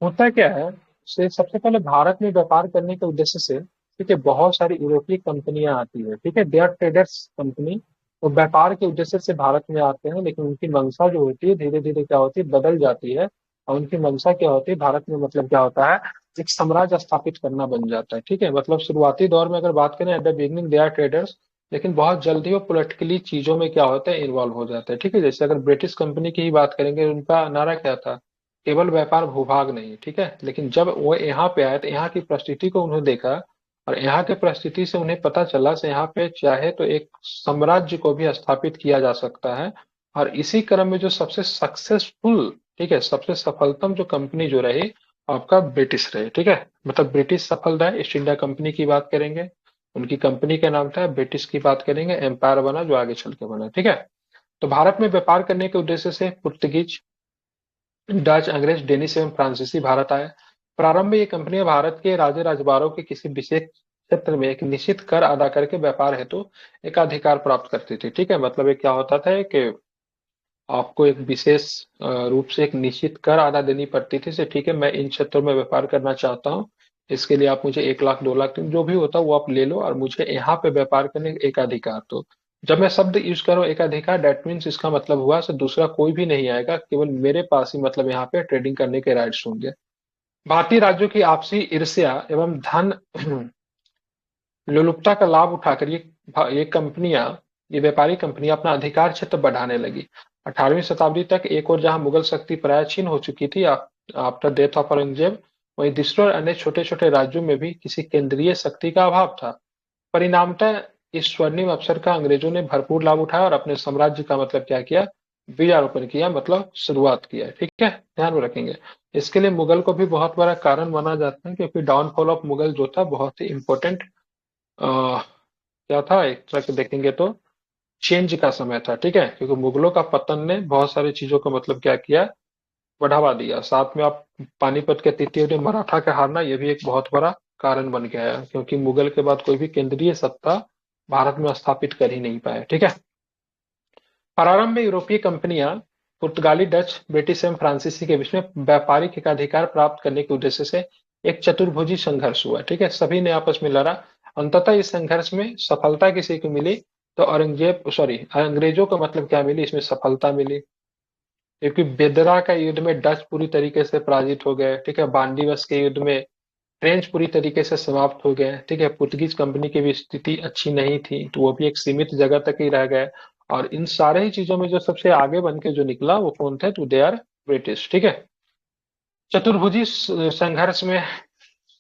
होता क्या है, से सबसे पहले भारत में व्यापार करने के उद्देश्य से, ठीक है, बहुत सारी यूरोपीय कंपनियां आती है, ठीक है, दे आर ट्रेडर्स कंपनी। वो व्यापार के उद्देश्य से भारत में आते हैं, लेकिन उनकी मंशा जो होती है धीरे धीरे क्या होती है, बदल जाती है। और उनकी मंशा क्या होती है, भारत में मतलब क्या होता है, एक साम्राज्य स्थापित करना बन जाता है। ठीक है, मतलब शुरुआती दौर में अगर बात करें, at the beginning they are traders, लेकिन बहुत जल्दी वो पॉलिटिकली चीजों में क्या होता है, इन्वॉल्व हो जाते हैं। ठीक है, जैसे अगर ब्रिटिश कंपनी की ही बात करेंगे, उनका नारा क्या था, केवल व्यापार भूभाग नहीं। ठीक है, लेकिन जब वो यहाँ पे आए तो यहाँ की परिस्थिति को उन्होंने देखा, और यहाँ के परिस्थिति से उन्हें पता चला से यहाँ पे चाहे तो एक साम्राज्य को भी स्थापित किया जा सकता है। और इसी क्रम में जो सबसे सक्सेसफुल, ठीक है, सबसे सफलतम जो कंपनी जो रही, आपका ब्रिटिश रहे। ठीक है, मतलब ब्रिटिश सफल रहा, ईस्ट इंडिया कंपनी की बात करेंगे, उनकी कंपनी का नाम था, ब्रिटिश की बात करेंगे, एम्पायर बना जो आगे चल के बना। ठीक है, तो भारत में व्यापार करने के उद्देश्य से पुर्तगीज, डच, अंग्रेज, डेनिश एवं फ्रांसीसी भारत आए। प्रारंभ में ये कंपनियां भारत के राजे राजवाड़ों के किसी विशेष क्षेत्र में एक निश्चित कर अदा करके व्यापार हेतु एक अधिकार प्राप्त करती थी। ठीक है, मतलब ये क्या होता था कि आपको एक विशेष रूप से एक निश्चित कर अदा देनी पड़ती थी से, ठीक है, मैं इन क्षेत्रों में व्यापार करना चाहता हूँ, इसके लिए आप मुझे 1 लाख 2 लाख जो भी होता है वो आप ले लो, और मुझे यहाँ पे व्यापार करने का एक अधिकार दो। जब मैं शब्द यूज करूँ एक अधिकार, डेट मीन्स इसका मतलब हुआ से दूसरा कोई भी नहीं आएगा, केवल मेरे पास ही मतलब यहाँ पे ट्रेडिंग करने के राइट्स होंगे। भारतीय राज्यों की आपसी ईर्ष्या एवं धन लोलुपता का लाभ उठाकर ये कंपनियां, ये व्यापारी कंपनियां अपना अधिकार क्षेत्र बढ़ाने लगी। 18वीं शताब्दी तक एक और जहां मुगल शक्ति प्राय क्षीण हो चुकी थी आफ्टर डेथ ऑफ औरंगजेब, वहीं दूसरे और अन्य छोटे छोटे राज्यों में भी किसी केंद्रीय शक्ति का अभाव था। परिणामतः इस स्वर्णिम अवसर का अंग्रेजों ने भरपूर लाभ उठाया और अपने साम्राज्य का मतलब क्या किया, बीजारोपण किया, मतलब शुरुआत किया। ठीक है, ध्यान में रखेंगे। इसके लिए मुगल को भी बहुत बड़ा कारण माना जाता है, क्योंकि डाउनफॉल ऑफ मुगल जो था बहुत ही इंपॉर्टेंट क्या था, एक तरह से देखेंगे तो चेंज का समय था। ठीक है, क्योंकि मुगलों का पतन ने बहुत सारी चीजों का मतलब क्या किया, बढ़ावा दिया। साथ में आप पानीपत के तृतीय युद्ध में मराठा का हारना, यह भी एक बहुत बड़ा कारण बन गया है, क्योंकि मुगल के बाद कोई भी केंद्रीय सत्ता भारत में स्थापित कर ही नहीं पाए। ठीक है, प्रारंभ में यूरोपीय कंपनियां पुर्तगाली, डच, ब्रिटिश एवं फ्रांसीसी के बीच में व्यापारिक एकाधिकार प्राप्त करने के उद्देश्य से एक चतुर्भुजी संघर्ष हुआ। ठीक है, सभी ने आपस में लड़ा। अंततः इस संघर्ष में सफलता किसी को मिली, तो औरंगजेब सॉरी अंग्रेजों को मतलब क्या मिली, इसमें सफलता मिली, क्योंकि बेदरा का युद्ध में डच पूरी तरीके से पराजित हो गए। ठीक है, बांडीवस के युद्ध में फ्रेंच पूरी तरीके से समाप्त हो गए। ठीक है, पुर्तगीज कंपनी की भी स्थिति अच्छी नहीं थी, तो वो भी एक सीमित जगह तक ही रह गए। और इन सारे ही चीजों में जो सबसे आगे बन के जो निकला वो कौन थे, तो दे आर ब्रिटिश। ठीक है, चतुर्भुजी संघर्ष में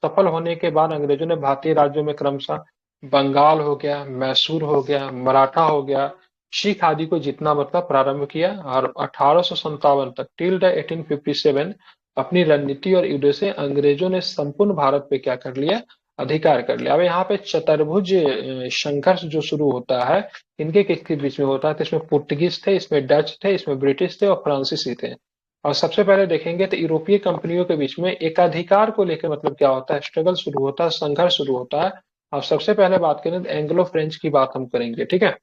सफल होने के बाद अंग्रेजों ने भारतीय राज्यों में क्रमशः बंगाल हो गया, मैसूर हो गया, मराठा हो गया, सिख आदि को जीतना मतलब प्रारंभ किया। और 1857 तक टिल द 1857 अपनी रणनीति और युद्ध से अंग्रेजों ने संपूर्ण भारत पे क्या कर लिया, अधिकार कर लिया। अब यहाँ पे चतुर्भुज संघर्ष जो शुरू होता है, इनके किसके बीच में होता है, तो इसमें पुर्तगीज थे, इसमें डच थे, इसमें ब्रिटिश थे और फ्रांसीसी थे। और सबसे पहले देखेंगे तो यूरोपीय कंपनियों के बीच में एकाधिकार को लेकर मतलब क्या होता है, स्ट्रगल शुरू होता है, संघर्ष शुरू होता है। और सबसे पहले बात करें तो एंग्लो फ्रेंच की बात हम करेंगे। ठीक है,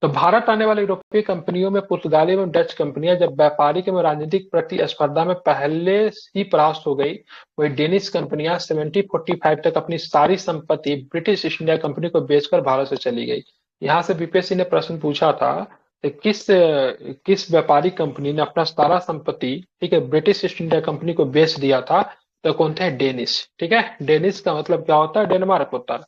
तो भारत आने वाली यूरोपीय कंपनियों में पुर्तगाली एवं डच कंपनियां जब व्यापारिक एवं राजनीतिक प्रतिस्पर्धा में पहले ही परास्त हो गई, वही डेनिश कंपनियां 1745 तक अपनी सारी संपत्ति ब्रिटिश ईस्ट इंडिया कंपनी को बेचकर भारत से चली गई। यहाँ से बीपीएससी ने प्रश्न पूछा था कि किस व्यापारिक कंपनी ने अपना सारा संपत्ति, ठीक है, ब्रिटिश ईस्ट इंडिया कंपनी को बेच दिया था, तो कौन थे, डेनिश। ठीक है, डेनिश का मतलब क्या होता है, डेनमार्क होता है।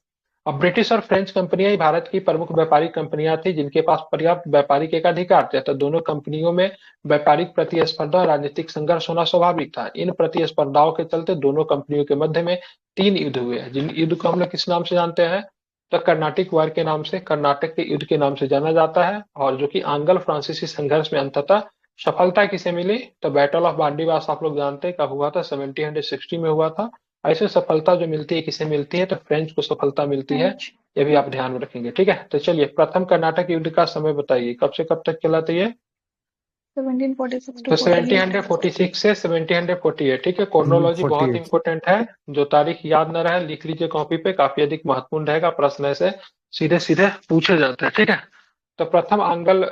अब ब्रिटिश और फ्रेंच कंपनियां ही भारत की प्रमुख व्यापारिक कंपनियां थी, जिनके पास पर्याप्त व्यापारिक एकाधिकार थे, तो दोनों कंपनियों में व्यापारिक प्रतिस्पर्धा और राजनीतिक संघर्ष होना स्वाभाविक था। इन प्रतिस्पर्धाओं के चलते दोनों कंपनियों के मध्य में 3 युद्ध हुए हैं, जिन युद्ध को हम लोग किस नाम से जानते हैं, तो कर्नाटिक वार के नाम से, कर्नाटक के युद्ध के नाम से जाना जाता है। और जो कि आंग्ल फ्रांसीसी संघर्ष में अंततः सफलता किसे मिली, तो बैटल ऑफ बांडीवास आप लोग जानते हैं कब हुआ था, 1760 में हुआ था। ऐसे सफलता जो मिलती है किसे मिलती है, तो फ्रेंच को सफलता मिलती है। ये भी आप ध्यान में रखेंगे। ठीक है, तो चलिए प्रथम कर्नाटक युद्ध का समय बताइए, कब से कब तक चला था ये, 1746 तो to 48। 1746 से 1748। ठीक है, क्रोनोलॉजी बहुत 48। इंपॉर्टेंट है, जो तारीख याद न रहे लिख लीजिए कॉपी पे, काफी अधिक महत्वपूर्ण रहेगा, प्रश्न ऐसे सीधे सीधे पूछे जाते हैं। ठीक है, तो प्रथम आंगल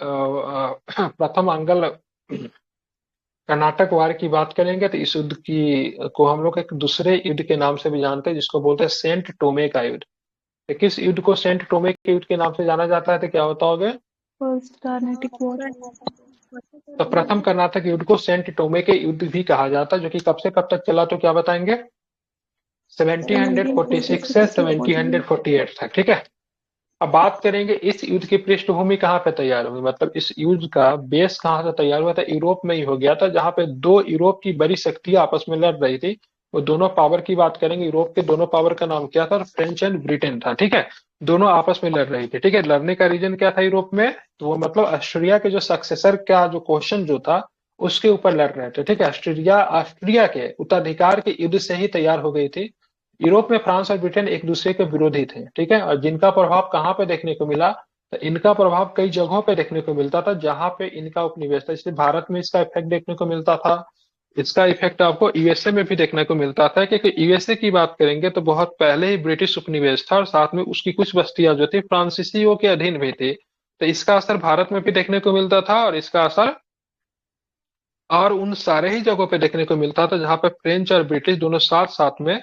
कर्नाटक वार की बात करेंगे तो इस युद्ध की को हम लोग एक दूसरे युद्ध के नाम से भी जानते हैं, जिसको बोलते हैं सेंट टोमे का युद्ध। तो किस युद्ध को सेंट टोमे के युद्ध के नाम से जाना जाता है, तो क्या होता होगा? First Carnatic war. तो प्रथम कर्नाटक युद्ध को सेंट टोमे के युद्ध भी कहा जाता है, जो कि कब से कब तक चला, तो क्या बताएंगे? 1746 से 1746 1748 तक, ठीक है। अब बात करेंगे इस युद्ध की पृष्ठभूमि कहाँ पे तैयार हुई, मतलब इस युद्ध का बेस कहाँ से तैयार हुआ था? यूरोप में ही हो गया था, जहां पे दो यूरोप की बड़ी शक्तियां आपस में लड़ रही थी। वो दोनों पावर की बात करेंगे, यूरोप के दोनों पावर का नाम क्या था? फ्रेंच एंड ब्रिटेन था, ठीक है। दोनों आपस में लड़ रही थी, ठीक है। लड़ने का रीजन क्या था यूरोप में? तो वो मतलब ऑस्ट्रिया के जो सक्सेसर का जो क्वेश्चन जो था, उसके ऊपर लड़ रहे थे, ठीक है। ऑस्ट्रिया ऑस्ट्रिया के उत्तराधिकार के युद्ध से ही तैयार हो गई थी। यूरोप में फ्रांस और ब्रिटेन एक दूसरे के विरोधी थे, ठीक है। और जिनका प्रभाव कहाँ पे देखने को मिला? तो इनका प्रभाव कई जगहों पे देखने को मिलता था, जहां पे इनका उपनिवेश था। इसलिए भारत में इसका इफेक्ट देखने को मिलता था। इसका इफेक्ट आपको यूएसए में भी देखने को मिलता था, क्योंकि यूएसए की बात करेंगे तो बहुत पहले ही ब्रिटिश उपनिवेश था, और साथ में उसकी कुछ बस्तियां जो थी फ्रांसीसियों के अधीन भी थी। तो इसका असर भारत में भी देखने को मिलता था, और इसका असर और उन सारे ही जगहों पे देखने को मिलता था जहां पे फ्रेंच और ब्रिटिश दोनों साथ साथ में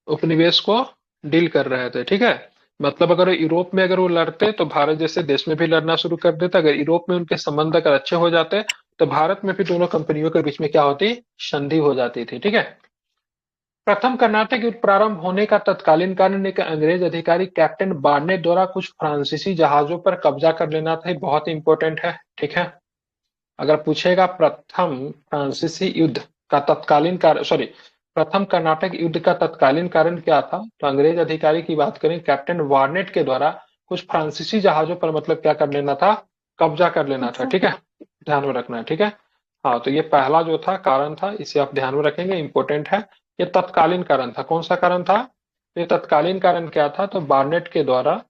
उपनिवेश को डील कर रहे थे, ठीक है। मतलब अगर यूरोप में अगर वो लड़ते तो भारत जैसे देश में भी लड़ना शुरू कर देता। अगर यूरोप में उनके संबंध अगर अच्छे हो जाते तो भारत में भी दोनों कंपनियों के बीच में क्या होती? संधि हो जाती थी, ठीक है। प्रथम कर्नाटक युद्ध प्रारंभ होने का तत्कालीन कारण एक अंग्रेज अधिकारी कैप्टन बार्नेट द्वारा कुछ फ्रांसीसी जहाजों पर कब्जा कर लेना था। ये बहुत इंपॉर्टेंट है, ठीक है। अगर पूछेगा प्रथम फ्रांसीसी युद्ध का तत्कालीन कारण, सॉरी, प्रथम कर्नाटक युद्ध का तत्कालीन कारण क्या था, तो अंग्रेज अधिकारी की बात करें, कैप्टन वार्नेट के द्वारा कुछ फ्रांसीसी जहाजों पर मतलब क्या कर लेना था? कब्जा कर लेना था, अच्छा। ठीक है। ध्यान में रखना है, ठीक है। हाँ, तो ये पहला जो था कारण था, इसे आप ध्यान में रखेंगे, इंपॉर्टेंट है। ये तत्कालीन कारण था। कौन सा कारण था? तो ये तत्कालीन कारण क्या था? तो बार्नेट के द्वारा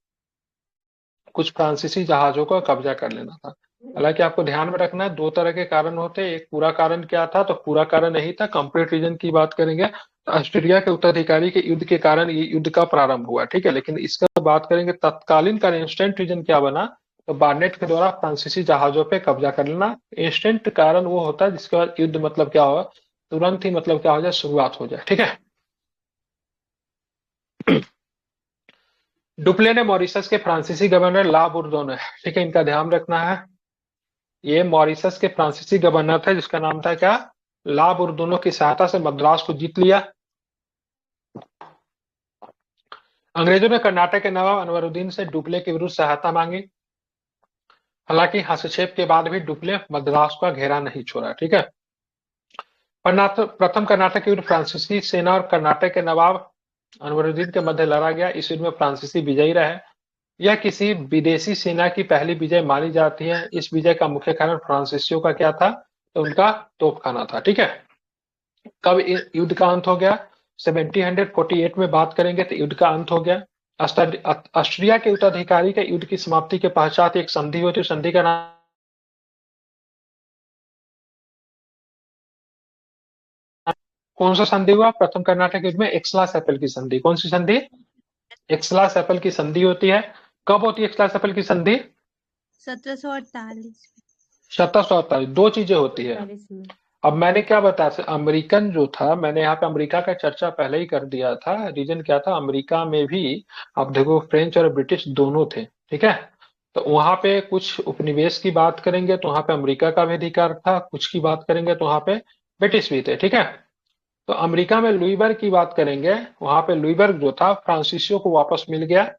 कुछ फ्रांसीसी जहाजों का कब्जा कर लेना था। हालांकि आपको ध्यान में रखना है, दो तरह के कारण होते हैं। एक पूरा कारण क्या था? तो पूरा कारण यही था। कंप्लीट रीजन की बात करेंगे तो ऑस्ट्रेलिया के उत्तराधिकारी के युद्ध के कारण ये युद्ध का प्रारंभ हुआ, ठीक है। लेकिन इसका बात करेंगे तत्कालीन कारण, इंस्टेंट रीजन क्या बना? तो बार्नेट के द्वारा फ्रांसीसी जहाजों पे कब्जा कर लेना। इंस्टेंट कारण वो होता है जिसके बाद युद्ध मतलब क्या होगा? तुरंत ही मतलब क्या हो जाए? शुरुआत हो जाए, ठीक है। डुप्ले ने मॉरिशस के फ्रांसीसी गवर्नर ला बुर्दोन है, ठीक है, इनका ध्यान रखना है। ये मॉरिशस के फ्रांसीसी गवर्नर थे, जिसका नाम था क्या? ला बुर्दोनो की सहायता से मद्रास को जीत लिया। अंग्रेजों ने कर्नाटक के नवाब अनवरुद्दीन से डुप्ले के विरुद्ध सहायता मांगी। हालांकि हस्तक्षेप के बाद भी डुप्ले मद्रास का घेरा नहीं छोड़ा, ठीक है। प्रथम कर्नाटक युद्ध फ्रांसीसी सेना और कर्नाटक के नवाब अनवरुद्दीन के मध्य लड़ा गया। इस युद्ध में फ्रांसीसी विजयी रहे। यह किसी विदेशी सेना की पहली विजय मानी जाती है। इस विजय का मुख्य कारण फ्रांसीसियों का क्या था? तो उनका तोपखाना था, ठीक है। कब युद्ध का अंत हो गया? 1748 में बात करेंगे तो युद्ध का अंत हो गया। ऑस्ट्रिया के उत्तराधिकारी के युद्ध की समाप्ति के पश्चात एक संधि होती है, संधि का नाम कौन सा संधि हुआ? प्रथम कर्नाटक युद्ध में एक्सला सेपल की संधि। कौन सी संधि? एक्सला सेपल की संधि होती है। कब होती है एक्सला सेपल की संधि? 1748 1748। दो चीजें होती है। में। अब मैंने क्या बताया, अमेरिकन जो था, मैंने यहाँ पे अमेरिका का चर्चा पहले ही कर दिया था। रीजन क्या था? अमेरिका में भी आप देखो फ्रेंच और ब्रिटिश दोनों थे, ठीक है। तो वहां पे कुछ उपनिवेश की बात करेंगे तो वहां पे अमेरिका का भी अधिकार था, कुछ की बात करेंगे तो वहां पे ब्रिटिश भी थे, ठीक है। तो अमेरिका में लुईबर्ग की बात करेंगे, वहां पे लुईबर्ग जो था फ्रांसीसियों को वापस मिल गया।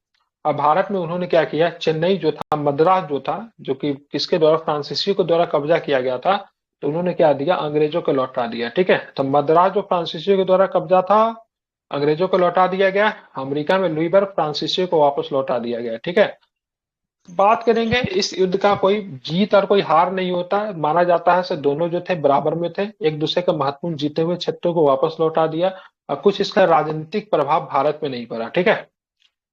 और भारत में उन्होंने क्या किया? चेन्नई जो था, मद्रास जो था, जो कि किसके द्वारा? फ्रांसीसियों के द्वारा कब्जा किया गया था, तो उन्होंने क्या दिया? अंग्रेजों को लौटा दिया, ठीक है। तो मद्रास जो फ्रांसीसियों के द्वारा कब्जा था, अंग्रेजों को लौटा दिया गया। अमेरिका में लुईबर्ग फ्रांसीसियों को वापस लौटा दिया गया, ठीक है। बात करेंगे इस युद्ध का, कोई जीत और कोई हार नहीं होता है। माना जाता है से दोनों जो थे बराबर में थे, एक दूसरे के महत्वपूर्ण जीते हुए क्षेत्रों को वापस लौटा दिया। और कुछ इसका राजनीतिक प्रभाव भारत में नहीं पड़ा, ठीक है।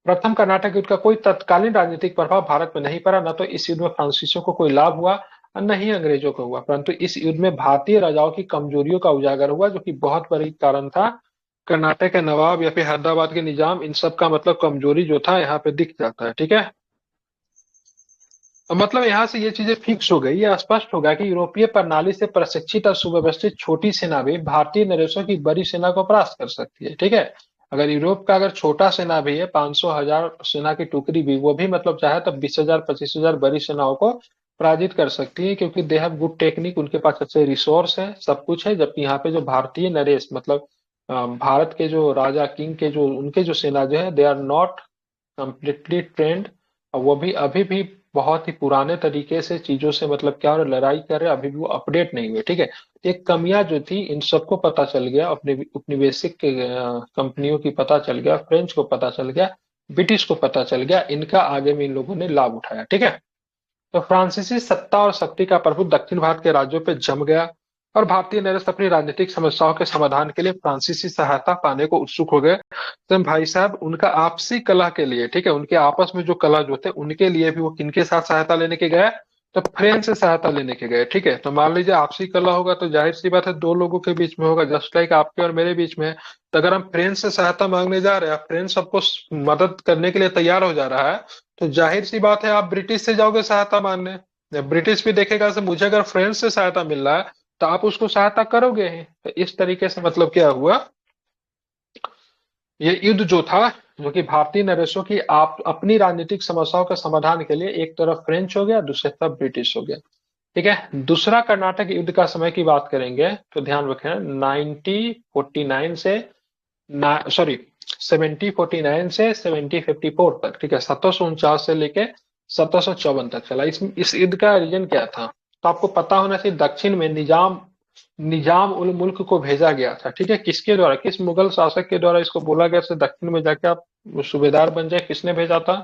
प्रथम कर्नाटक युद्ध का कोई तत्कालीन राजनीतिक प्रभाव भारत में नहीं पड़ा। न तो इस युद्ध में फ्रांसीसियों को कोई लाभ हुआ और न ही अंग्रेजों को हुआ, परंतु इस युद्ध में भारतीय राजाओं की कमजोरियों का उजागर हुआ, जो कि बहुत बड़ी कारण था। कर्नाटक के नवाब या फिर हैदराबाद के निजाम, इन सब का मतलब कमजोरी जो था यहाँ पे दिख जाता है, ठीक है। मतलब यहाँ से ये चीजें फिक्स हो गई, ये स्पष्ट होगा कि यूरोपीय प्रणाली से प्रशिक्षित और सुव्यवस्थित छोटी सेना भी भारतीय नरेशों की बड़ी सेना को परास्त कर सकती है। ठीक है, अगर यूरोप का अगर छोटा सेना भी है, 500,000 सेना की टुकड़ी भी, वो भी मतलब चाहे तो 20,000 25,000 बड़ी सेनाओं को पराजित कर सकती है, क्योंकि दे हैव गुड टेक्निक, उनके पास अच्छे रिसोर्स है, सब कुछ है। जबकि यहाँ पे जो भारतीय नरेश मतलब भारत के जो राजा किंग के जो उनके जो सेना जो है, they are not completely trained, और वो भी अभी भी बहुत ही पुराने तरीके से चीजों से मतलब क्या हो रहा है, लड़ाई कर रहे हैं, अभी भी वो अपडेट नहीं हुए। ठीक है, एक कमियां जो थी इन सबको पता चल गया, अपने उपनिवेशिक कंपनियों की पता चल गया, फ्रेंच को पता चल गया, ब्रिटिश को पता चल गया, इनका आगे में इन लोगों ने लाभ उठाया। ठीक है, तो फ्रांसीसी सत्ता और शक्ति का प्रभुत्व दक्षिण भारत के राज्यों पर जम गया, और भारतीय नरेश अपनी राजनीतिक समस्याओं के समाधान के लिए फ्रांसीसी सहायता पाने को उत्सुक हो गए। तो भाई साहब उनका आपसी कलह के लिए, ठीक है, उनके आपस में जो कलह जो थे उनके लिए भी वो किनके साथ सहायता लेने के गए, तो फ्रेंच से सहायता लेने के गए। ठीक है, तो मान लीजिए आपसी कलह होगा तो जाहिर सी बात है दो लोगों के बीच में होगा, जस्ट लाइक आपके और मेरे बीच में है। तो अगर हम फ्रेंच से सहायता मांगने जा रहे हैं, फ्रेंच सबको मदद करने के लिए तैयार हो जा रहा है, तो जाहिर सी बात है आप ब्रिटिश से जाओगे सहायता मांगने। ब्रिटिश भी देखेगा कि मुझे अगर फ्रेंच से सहायता मिल रहा है तो आप उसको सहायता करोगे ही। तो इस तरीके से मतलब क्या हुआ, ये युद्ध जो था, जो कि भारतीय नरेशों की आप अपनी राजनीतिक समस्याओं के समाधान के लिए, एक तरफ फ्रेंच हो गया, दूसरी तरफ ब्रिटिश हो गया। ठीक है, दूसरा कर्नाटक युद्ध का समय की बात करेंगे तो ध्यान रखें 1949 से, सॉरी 1749 से 1754 तक। ठीक है, 1749 से लेके 1754 तक चला। इस युद्ध का रीजन क्या था, तो आपको पता होना चाहिए, दक्षिण में निजाम निजाम उल मुल्क को भेजा गया था। ठीक है, किसके द्वारा, किस मुगल शासक के द्वारा इसको बोला गया से दक्षिण में जाके आप सूबेदार बन जाए, किसने भेजा था?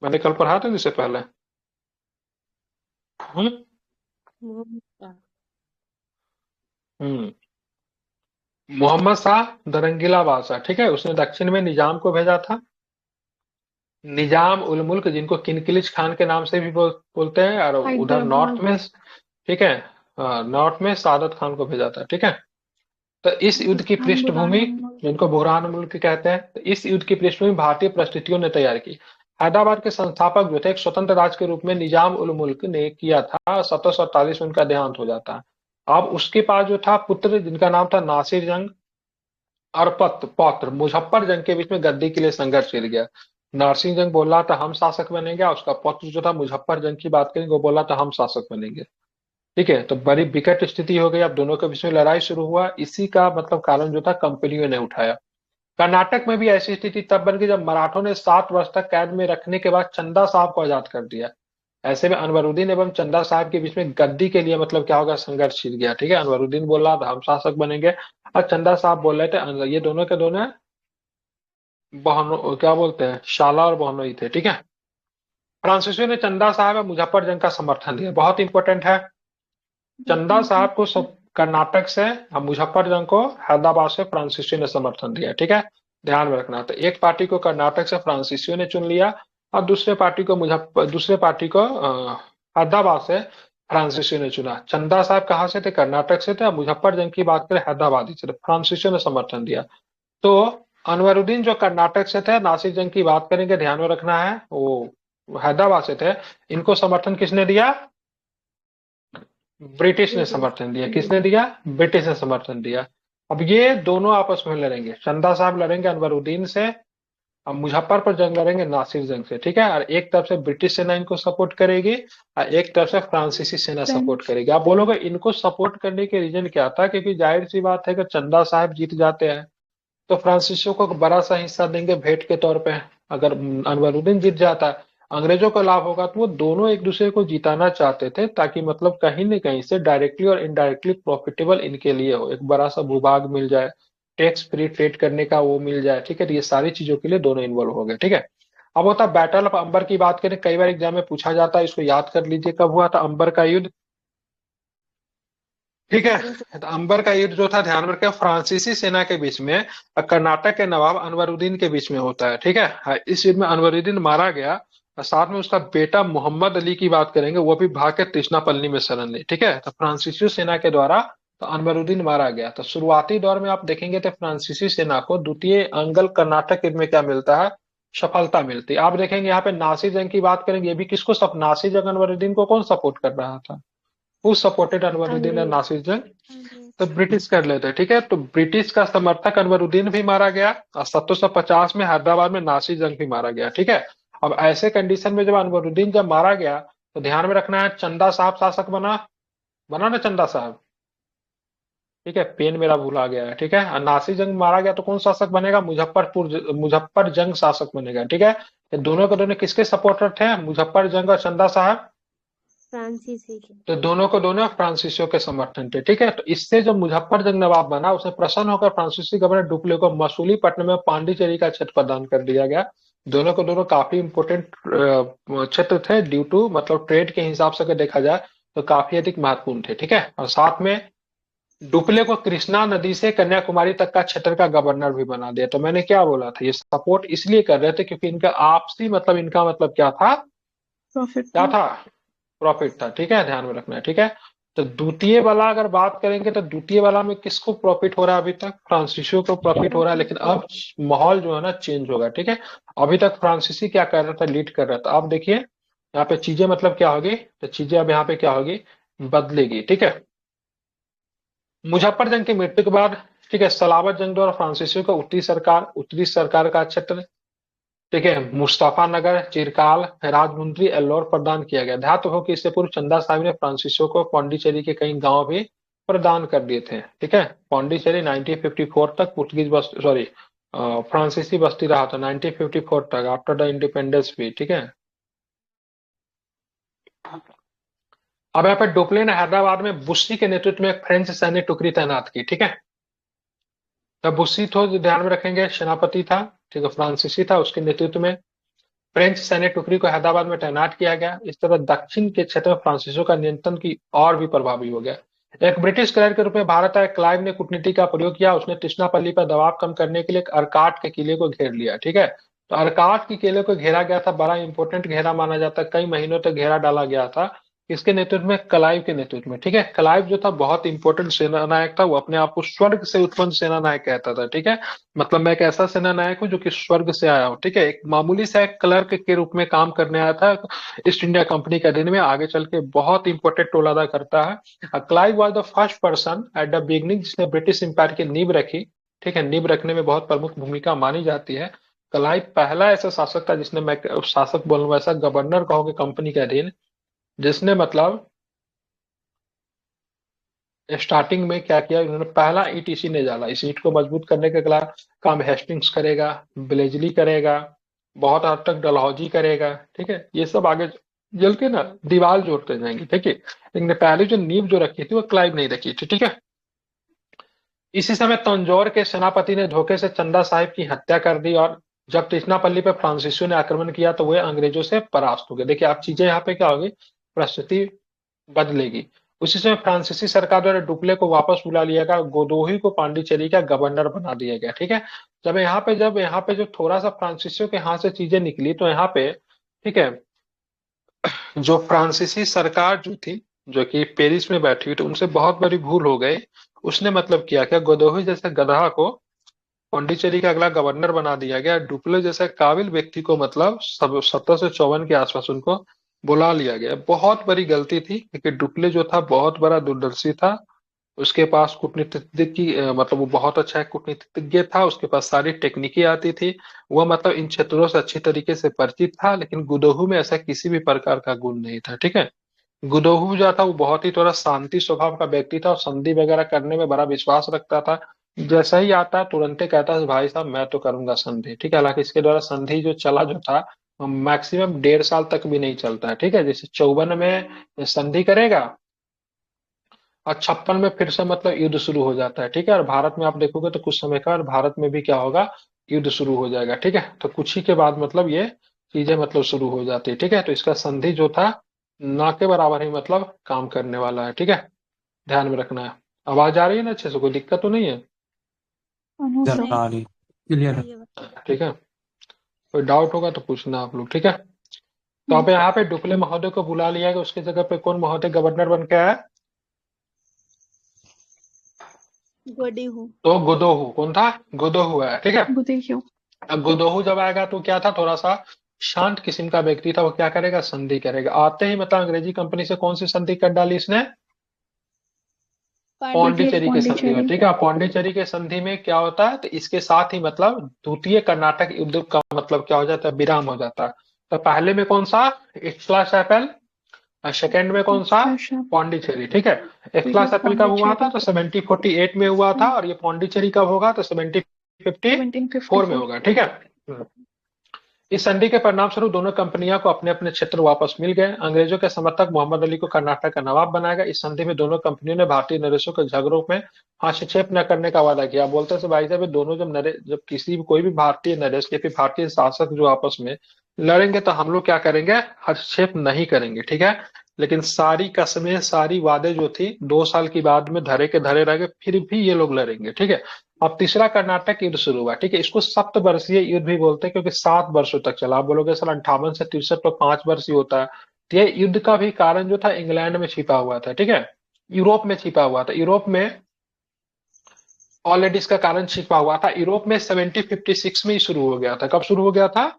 मैंने कल पढ़ा था इससे पहले। हम्म हम्म मोहम्मद शाह दरंगिला बादशाह, ठीक है, उसने दक्षिण में निजाम को भेजा था। निजाम उल मुल्क, जिनको किनकिलिच खान के नाम से भी बोलते हैं, और उधर नॉर्थ हैदराबाद। में, ठीक है, नॉर्थ में सादत खान को भेजा था। ठीक है, तो इस युद्ध की पृष्ठभूमि, बुरहानुल। जिनको बुरहान मुल्क कहते हैं, तो इस युद्ध की पृष्ठभूमि भारतीय परिस्थितियों ने तैयार की। हैदराबाद के संस्थापक जो थे, एक स्वतंत्र राज्य के रूप में निजाम उल मुल्क ने किया था, 1748 में उनका देहांत हो जाता है। अब उसके पास जो था पुत्र, जिनका नाम था नासिर जंग, और पौत्र मुजफ्फर जंग के बीच में गद्दी के लिए संघर्ष छिड़ गया। नासिर जंग बोल रहा था हम शासक बनेंगे, और उसका पौत्र जो था मुजफ्फर जंग की बात करेंगे, वो बोला था हम शासक बनेंगे। ठीक है, तो बड़ी विकट स्थिति हो गई, अब दोनों के बीच में लड़ाई शुरू हुआ। इसी का मतलब कारण जो था कंपनियों ने उठाया। कर्नाटक में भी ऐसी स्थिति तब बन गई जब मराठों ने 7 वर्ष तक कैद में रखने के बाद चंदा साहब को आजाद कर दिया। ऐसे में अनवरुद्दीन एवं चंदा साहब के बीच में गद्दी के लिए मतलब क्या होगा, संघर्ष छिड़ गया। ठीक है, अनवरुद्दीन बोल रहा था हम शासक बनेंगे, और चंदा साहब बोल रहे थे, ये दोनों के दोनों बहनों, क्या बोलते हैं, शाला और बहनोई थे। ठीक है, फ्रांसीसियों ने चंदा साहब और मुजफ्फर जंग का समर्थन दिया, बहुत इंपॉर्टेंट है। चंदा साहब को सब कर्नाटक से, और मुजफ्फरजंग को हैदराबाद से फ्रांसीसियों ने समर्थन दिया। ठीक है, ध्यान में रखना। तो एक पार्टी को कर्नाटक से फ्रांसीसियों ने चुन लिया, और दूसरे पार्टी को हैदराबाद से फ्रांसीसियों ने चुना। चंदा साहब कहाँ से थे, कर्नाटक से थे, और मुजफ्फरजंग की बात करें हैदराबाद से थे, फ्रांसीसियों ने समर्थन दिया। तो अनवरुद्दीन जो कर्नाटक से थे, नासिर जंग की बात करेंगे, ध्यान में रखना है, वो हैदराबाद से थे। इनको समर्थन किसने दिया, ब्रिटिश ने समर्थन दिया। किसने दिया, ब्रिटिश ने समर्थन दिया। अब ये दोनों आपस में लड़ेंगे, चंदा साहब लड़ेंगे अनवरुद्दीन से, अब मुजफ्फरपुर जंग लड़ेंगे नासिर जंग से। ठीक है, और एक तरफ से ब्रिटिश सेना इनको सपोर्ट करेगी, और एक तरफ से फ्रांसीसी सेना सपोर्ट फ्रेंच। करेगी। आप बोलोगे इनको सपोर्ट करने के रीजन क्या था, क्योंकि जाहिर सी बात है कि चंदा साहब जीत जाते हैं तो फ्रांसीसियों को बड़ा सा हिस्सा देंगे भेंट के तौर पे। अगर अनवरुद्दीन जीत जाता है, अंग्रेजों को लाभ होगा, तो वो दोनों एक दूसरे को जिताना चाहते थे, ताकि मतलब कहीं न कहीं से डायरेक्टली और इनडायरेक्टली प्रॉफिटेबल इनके लिए हो, एक बड़ा सा भूभाग मिल जाए, टैक्स फ्री ट्रेड करने का वो मिल जाए। ठीक है, तो ये सारी चीजों के लिए दोनों इन्वॉल्व हो गए। ठीक है, अब होता बैटल ऑफ अंबर की बात करें, कई बार एग्जाम में पूछा जाता है, इसको याद कर लीजिए कब हुआ था अंबर का युद्ध। ठीक है, तो अंबर का युद्ध जो था, ध्यान में रखें, फ्रांसीसी सेना के बीच में और कर्नाटक के नवाब अनवरुद्दीन के बीच में होता है। ठीक है, हाँ, इस युद्ध में अनवरुद्दीन मारा गया, और साथ में उसका बेटा मोहम्मद अली की बात करेंगे, वो भी भाग के तृष्णापल्ली में शरण ली। ठीक है, तो फ्रांसीसी सेना के द्वारा तो अनवरुद्दीन मारा गया। तो शुरुआती दौर में आप देखेंगे तो फ्रांसीसी सेना को द्वितीय अंगल कर्नाटक युद्ध में क्या मिलता है, सफलता मिलती। आप देखेंगे यहाँ पे नासिर जंग की बात करेंगे, ये भी किसको नासिर जंग अनवरुद्दीन को कौन सपोर्ट कर रहा था? हु सपोर्टेड अनवरुद्दीन एंड अंग्रेज। नासिर जंग? अंग्रेज। तो ब्रिटिश कर लेते हैं, ठीक है। तो ब्रिटिश का समर्थक अनवरुद्दीन भी मारा गया, और 1750 में हैदराबाद में नासिर जंग भी मारा गया, ठीक है। अब ऐसे कंडीशन में जब अनवरुद्दीन जब मारा गया, तो ध्यान में रखना है, चंदा साहब शासक बना, बना ना चंदा साहब, ठीक है। पेन मेरा भूला गया है, ठीक है। और नासिर जंग मारा गया तो कौन शासक बनेगा? मुजफ्फर जंग शासक बनेगा, ठीक है। ये दोनों के दोनों किसके सपोर्टर थे? मुजफ्फर जंग और चंदा साहब। फ्रांसीसी के। तो दोनों को दोनों फ्रांसीसियों के समर्थन थे, ठीक है। तो इससे जब मुजफ्फरजंग नवाब बना, उसने प्रसन्न होकर फ्रांसीसी गवर्नर डुप्ले को मसूलीपट्टनम में पांडिचेरी का क्षेत्र प्रदान कर दिया गया। दोनों को दोनों काफी इंपोर्टेंट क्षेत्र थे, ड्यू टू मतलब ट्रेड के हिसाब से अगर देखा जाए तो काफी अधिक महत्वपूर्ण थे, ठीक है। और साथ में डुप्ले को कृष्णा नदी से कन्याकुमारी तक का क्षेत्र का गवर्नर भी बना दिया। तो मैंने क्या बोला था, ये सपोर्ट इसलिए कर रहे थे क्योंकि इनका आपसी मतलब, इनका मतलब क्या था? प्रॉफिट क्या था। था? प्रॉफिट था, ठीक है। ध्यान में रखना है, ठीक है। तो द्वितीय वाला अगर बात करेंगे, तो द्वितीय वाला में किसको प्रॉफिट हो रहा है? अभी तक फ्रांसीसियों को प्रॉफिट हो रहा है, लेकिन अब माहौल जो है ना चेंज होगा, ठीक है। अभी तक फ्रांसीसी क्या कर रहा था? लीड कर रहा था। अब देखिए यहाँ पे चीजें मतलब क्या होगी, तो चीजें अब यहाँ पे क्या होगी, बदलेगी, ठीक है। मुजफ्फर की मृत्यु के बाद, ठीक है, सलावत जंग द्वारा फ्रांसीसियों का उत्तरी सरकार का क्षेत्र, ठीक है, मुस्तफा नगर, चिरकाल, राजमुंद्री, एल्लोर प्रदान किया गया। ध्यान हो कि इससे पूर्व चंदा साहब ने फ्रांसीसियों को पौंडीचेरी के कई गांव भी प्रदान कर दिए थे, ठीक है। पौंडीचेरी 1954 तक पुर्तगीज बस्ती, सॉरी, फ्रांसीसी बस्ती रहा था 1954 तक, आफ्टर द इंडिपेंडेंस भी, ठीक है। अब यहाँ पे डुप्ले ने हैदराबाद में बुस्सी के नेतृत्व में एक फ्रेंच सैन्य टुकड़ी तैनात की, ठीक है। तब बुस्सी तो ध्यान में रखेंगे सेनापति था, ठीक है, फ्रांसीसी था, उसके नेतृत्व में फ्रेंच सैन्य टुकड़ी को हैदराबाद में तैनात किया गया। इस तरह दक्षिण के क्षेत्र में फ्रांसीसियों का नियंत्रण की और भी प्रभावी हो गया। एक ब्रिटिश क्लर्क के रूप में भारत आए क्लाइव ने कूटनीति का प्रयोग किया। उसने तिश्नापल्ली पर दबाव कम करने के लिए अर्काट के किले को घेर लिया, ठीक है। तो अर्काट के किले को घेरा गया था, बड़ा इंपॉर्टेंट घेरा माना जाता है, कई महीनों तक घेरा डाला गया था। किसके नेतृत्व में? क्लाइव के नेतृत्व में, ठीक है। क्लाइव जो था बहुत इंपॉर्टेंट सेना नायक था, वो अपने आप को स्वर्ग से उत्पन्न सेना नायक कहता था, ठीक है। मतलब मैं एक ऐसा सेना नायक हूँ जो कि स्वर्ग से आया हूँ, ठीक है। एक मामूली सा एक क्लर्क के रूप में काम करने आया था ईस्ट इंडिया कंपनी के अधीन में, आगे चल के बहुत इंपॉर्टेंट रोल अदा करता है। Clive was the first person at the beginning जिसने ब्रिटिश एम्पायर की नींव रखी, ठीक है। नींव रखने में बहुत प्रमुख भूमिका मानी जाती है। क्लाइव पहला ऐसा शासक था जिसने, मैं शासक बोलूंगा, ऐसा गवर्नर कहोगे कंपनी के अधीन, जिसने मतलब स्टार्टिंग में क्या किया इन्होंने, पहला ईट इसी ने डाला। इस ईट को मजबूत करने का काम हेस्टिंग्स करेगा, ब्लेजली करेगा, बहुत हद तक डलहौजी करेगा, ठीक है। ये सब आगे चल के ना दीवार जोड़ते जाएंगे, ठीक है। लेकिन पहले जो नींव जो रखी थी वो क्लाइव नहीं रखी थी, ठीक है। इसी समय तंजौर के सेनापति ने धोखे से चंदा साहिब की हत्या कर दी, और जब तिरुचिरापल्ली पे फ्रांसीसियों ने आक्रमण किया तो वे अंग्रेजों से परास्त हो गए। देखिए आप चीजें यहाँ पे क्या होगी, परिस्थिति बदलेगी। उसी समय फ्रांसीसी सरकार द्वारा डुप्ले को वापस बुला लिया गया, गोदोही को पांडिचेरी का गवर्नर बना दिया गया, ठीक है। जब यहाँ पे जो थोड़ा सा फ्रांसीसियों के हाथ से चीजें निकली, तो यहाँ पे, ठीक है, जो फ्रांसीसी सरकार जो थी, जो कि पेरिस में बैठी हुई, तो उनसे बहुत बड़ी भूल हो गई। उसने मतलब किया क्या, गोदोही जैसे गधा को पौंडीचेरी का अगला गवर्नर बना दिया गया। डुप्ले जैसे काबिल व्यक्ति को मतलब सब 1754 के आसपास उनको बुला लिया गया। बहुत बड़ी गलती थी क्योंकि डुप्ले जो था बहुत बड़ा दूरदर्शी था। उसके पास कूटनीतिज्ञ की मतलब वो बहुत अच्छा एक कूटनीतिज्ञ था, उसके पास सारी टेक्निकें आती थी। वह मतलब इन क्षेत्रों से अच्छी तरीके से परिचित था, लेकिन गुदोहू में ऐसा किसी भी प्रकार का गुण नहीं था, ठीक है। गुदोहू जो था वो बहुत ही थोड़ा शांति स्वभाव का व्यक्ति था, और संधि वगैरह करने में बड़ा विश्वास रखता था। जैसा ही आता तुरंत ही कहता है भाई साहब मैं तो करूंगा संधि, ठीक है। हालांकि इसके द्वारा संधि जो चला जो था मैक्सिमम 1.5 साल तक भी नहीं चलता है, ठीक है। जैसे 54 में संधि करेगा और 56 में फिर से मतलब युद्ध शुरू हो जाता है, ठीक है। और भारत में आप देखोगे तो कुछ समय के बाद भारत में भी क्या होगा, युद्ध शुरू हो जाएगा, ठीक है। तो कुछ ही के बाद मतलब ये चीजें मतलब शुरू हो जाती है, ठीक है। तो इसका संधि जो था ना के बराबर ही मतलब काम करने वाला है, ठीक है। ध्यान में रखना है। आवाज आ रही है ना अच्छे से, कोई दिक्कत तो नहीं है? नो इधर सर। नहीं। आ रही क्लियर है। ये ठीक है, कोई डाउट होगा तो पूछना आप लोग, ठीक है। तो हम्म, अब यहाँ पे डुप्ले महोदय को बुला लिया गया, उसके जगह पे कौन महोदय गवर्नर बन के आया? गोडी हूँ। तो गोदोहू कौन था? गोदोहू है, ठीक है। वो देखियो। अब गोदोहू जब आएगा तो क्या था, थोड़ा सा शांत किस्म का व्यक्ति था, वो क्या करेगा, संधि करेगा। आते ही मतलब अंग्रेजी कंपनी से कौन सी संधि कर डाली इसने, पौंडीचेरी की संधि पौंडीचेरी। में। ठीक है, पौंडीचेरी के संधि में क्या होता है, तो इसके साथ ही मतलब द्वितीय कर्नाटक युद्ध का मतलब क्या हो जाता है, विराम हो जाता है। तो पहले में कौन सा, इक्स्ला चैपल, और सेकेंड में कौन सा, अच्छा, पौंडीचेरी। ठीक है, इक्स्ला चैपल कब हुआ था, पौंडीचेरी तो 1748 में हुआ था, और ये पौंडीचेरी कब होगा, तो 1754 में 1754। होगा। ठीक है। इस संधि के परिणाम स्वरूप दोनों कंपनियों को अपने अपने क्षेत्र वापस मिल गए। अंग्रेजों के समर्थक मोहम्मद अली को कर्नाटक का नवाब बनाया गया। इस संधि में दोनों कंपनियों ने भारतीय नरेशों के झगड़ों में हस्तक्षेप न करने का वादा किया। बोलते थे भाई साहब, ये दोनों जब किसी भी कोई भी भारतीय नरेश या फिर भारतीय शासक जो आपस में लड़ेंगे तो हम लोग क्या करेंगे, हस्तक्षेप नहीं करेंगे। ठीक है, लेकिन सारी कस्में, सारी वादे जो थी 2 साल की बाद में धरे के धरे रह गए, फिर भी ये लोग लड़ेंगे। ठीक है, अब तीसरा कर्नाटक युद्ध शुरू हुआ। ठीक है, इसको सप्तवर्षीय युद्ध भी बोलते हैं, क्योंकि 7 वर्षों तक चला। आप बोलोगे सर 58 से 63 तो 5 वर्ष ही होता है। तो ये युद्ध का भी कारण जो था इंग्लैंड में छिपा हुआ था। ठीक है, यूरोप में छिपा हुआ था। यूरोप में ऑलरेडी इसका कारण छिपा हुआ था। यूरोप में 1756 में ही शुरू हो गया था। कब शुरू हो गया था,